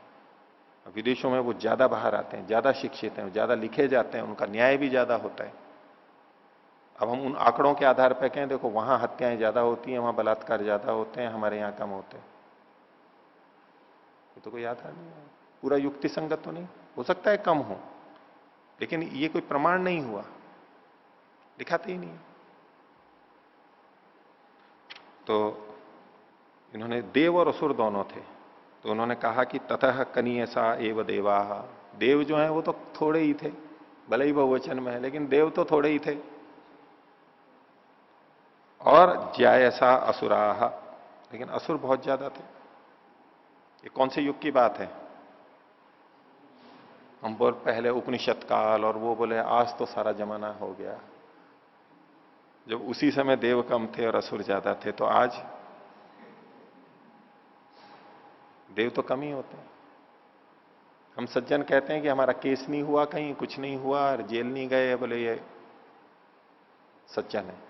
विदेशों में वो ज्यादा बाहर आते हैं, ज्यादा शिक्षित हैं, ज्यादा लिखे जाते हैं, उनका न्याय भी ज्यादा होता है। अब हम उन आंकड़ों के आधार पर कहें देखो वहां हत्याएं ज्यादा होती हैं, वहां बलात्कार ज्यादा होते हैं, हमारे यहां कम होते हैं, ये तो कोई आधार नहीं है। पूरा युक्ति संगत तो नहीं हो सकता है, कम हो, लेकिन ये कोई प्रमाण नहीं हुआ, दिखाते ही नहीं। तो इन्होंने देव और असुर दोनों थे, तो उन्होंने कहा कि ततः कनीयसा एव देवा, देव जो है वो तो थोड़े ही थे, भले ही बहुवचन में है, लेकिन देव तो थोड़े ही थे। और ज्यायसा असुराह, लेकिन असुर बहुत ज्यादा थे। ये कौन से युग की बात है? हम बोल पहले उपनिषद काल, और वो बोले आज तो सारा जमाना हो गया। जब उसी समय देव कम थे और असुर ज्यादा थे, तो आज देव तो कम ही होते हैं। हम सज्जन कहते हैं कि हमारा केस नहीं हुआ, कहीं कुछ नहीं हुआ, जेल नहीं गए, बोले ये सज्जन है।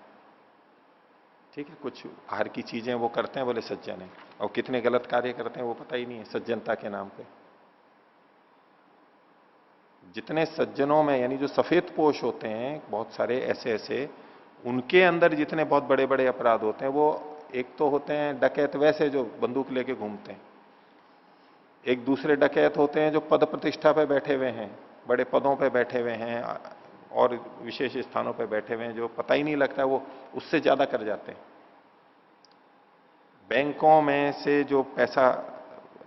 ठीक है, कुछ बाहर की चीजें वो करते हैं, बोले सज्जन है, और कितने गलत कार्य करते हैं वो पता ही नहीं है सज्जनता के नाम पे। जितने सज्जनों में, यानी जो सफेद पोश होते हैं बहुत सारे ऐसे ऐसे, उनके अंदर जितने बहुत बड़े बड़े अपराध होते हैं, वो एक तो होते हैं डकैत वैसे जो बंदूक लेके घूमते हैं, एक दूसरे डकैत होते हैं जो पद प्रतिष्ठा पे बैठे हुए हैं, बड़े पदों पे बैठे हुए हैं और विशेष स्थानों पे बैठे हुए हैं, जो पता ही नहीं लगता, वो उससे ज्यादा कर जाते हैं। बैंकों में से जो पैसा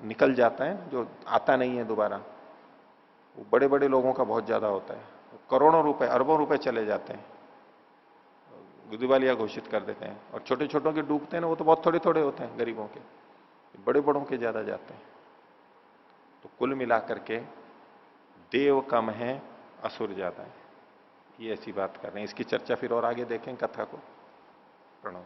निकल जाता है, जो आता नहीं है दोबारा, वो बड़े बड़े लोगों का बहुत ज्यादा होता है। करोड़ों रुपए, अरबों रुपए चले जाते हैं, दिवालिया घोषित कर देते हैं। और छोटे छोटों के डूबते हैं ना, वो तो बहुत थोड़े थोड़े होते हैं गरीबों के, बड़े बड़ों के ज्यादा जाते हैं। तो कुल मिलाकर के देव कम है, असुर ज्यादा है, ये ऐसी बात कर रहे हैं। इसकी चर्चा फिर और आगे देखें कथा को। प्रणव।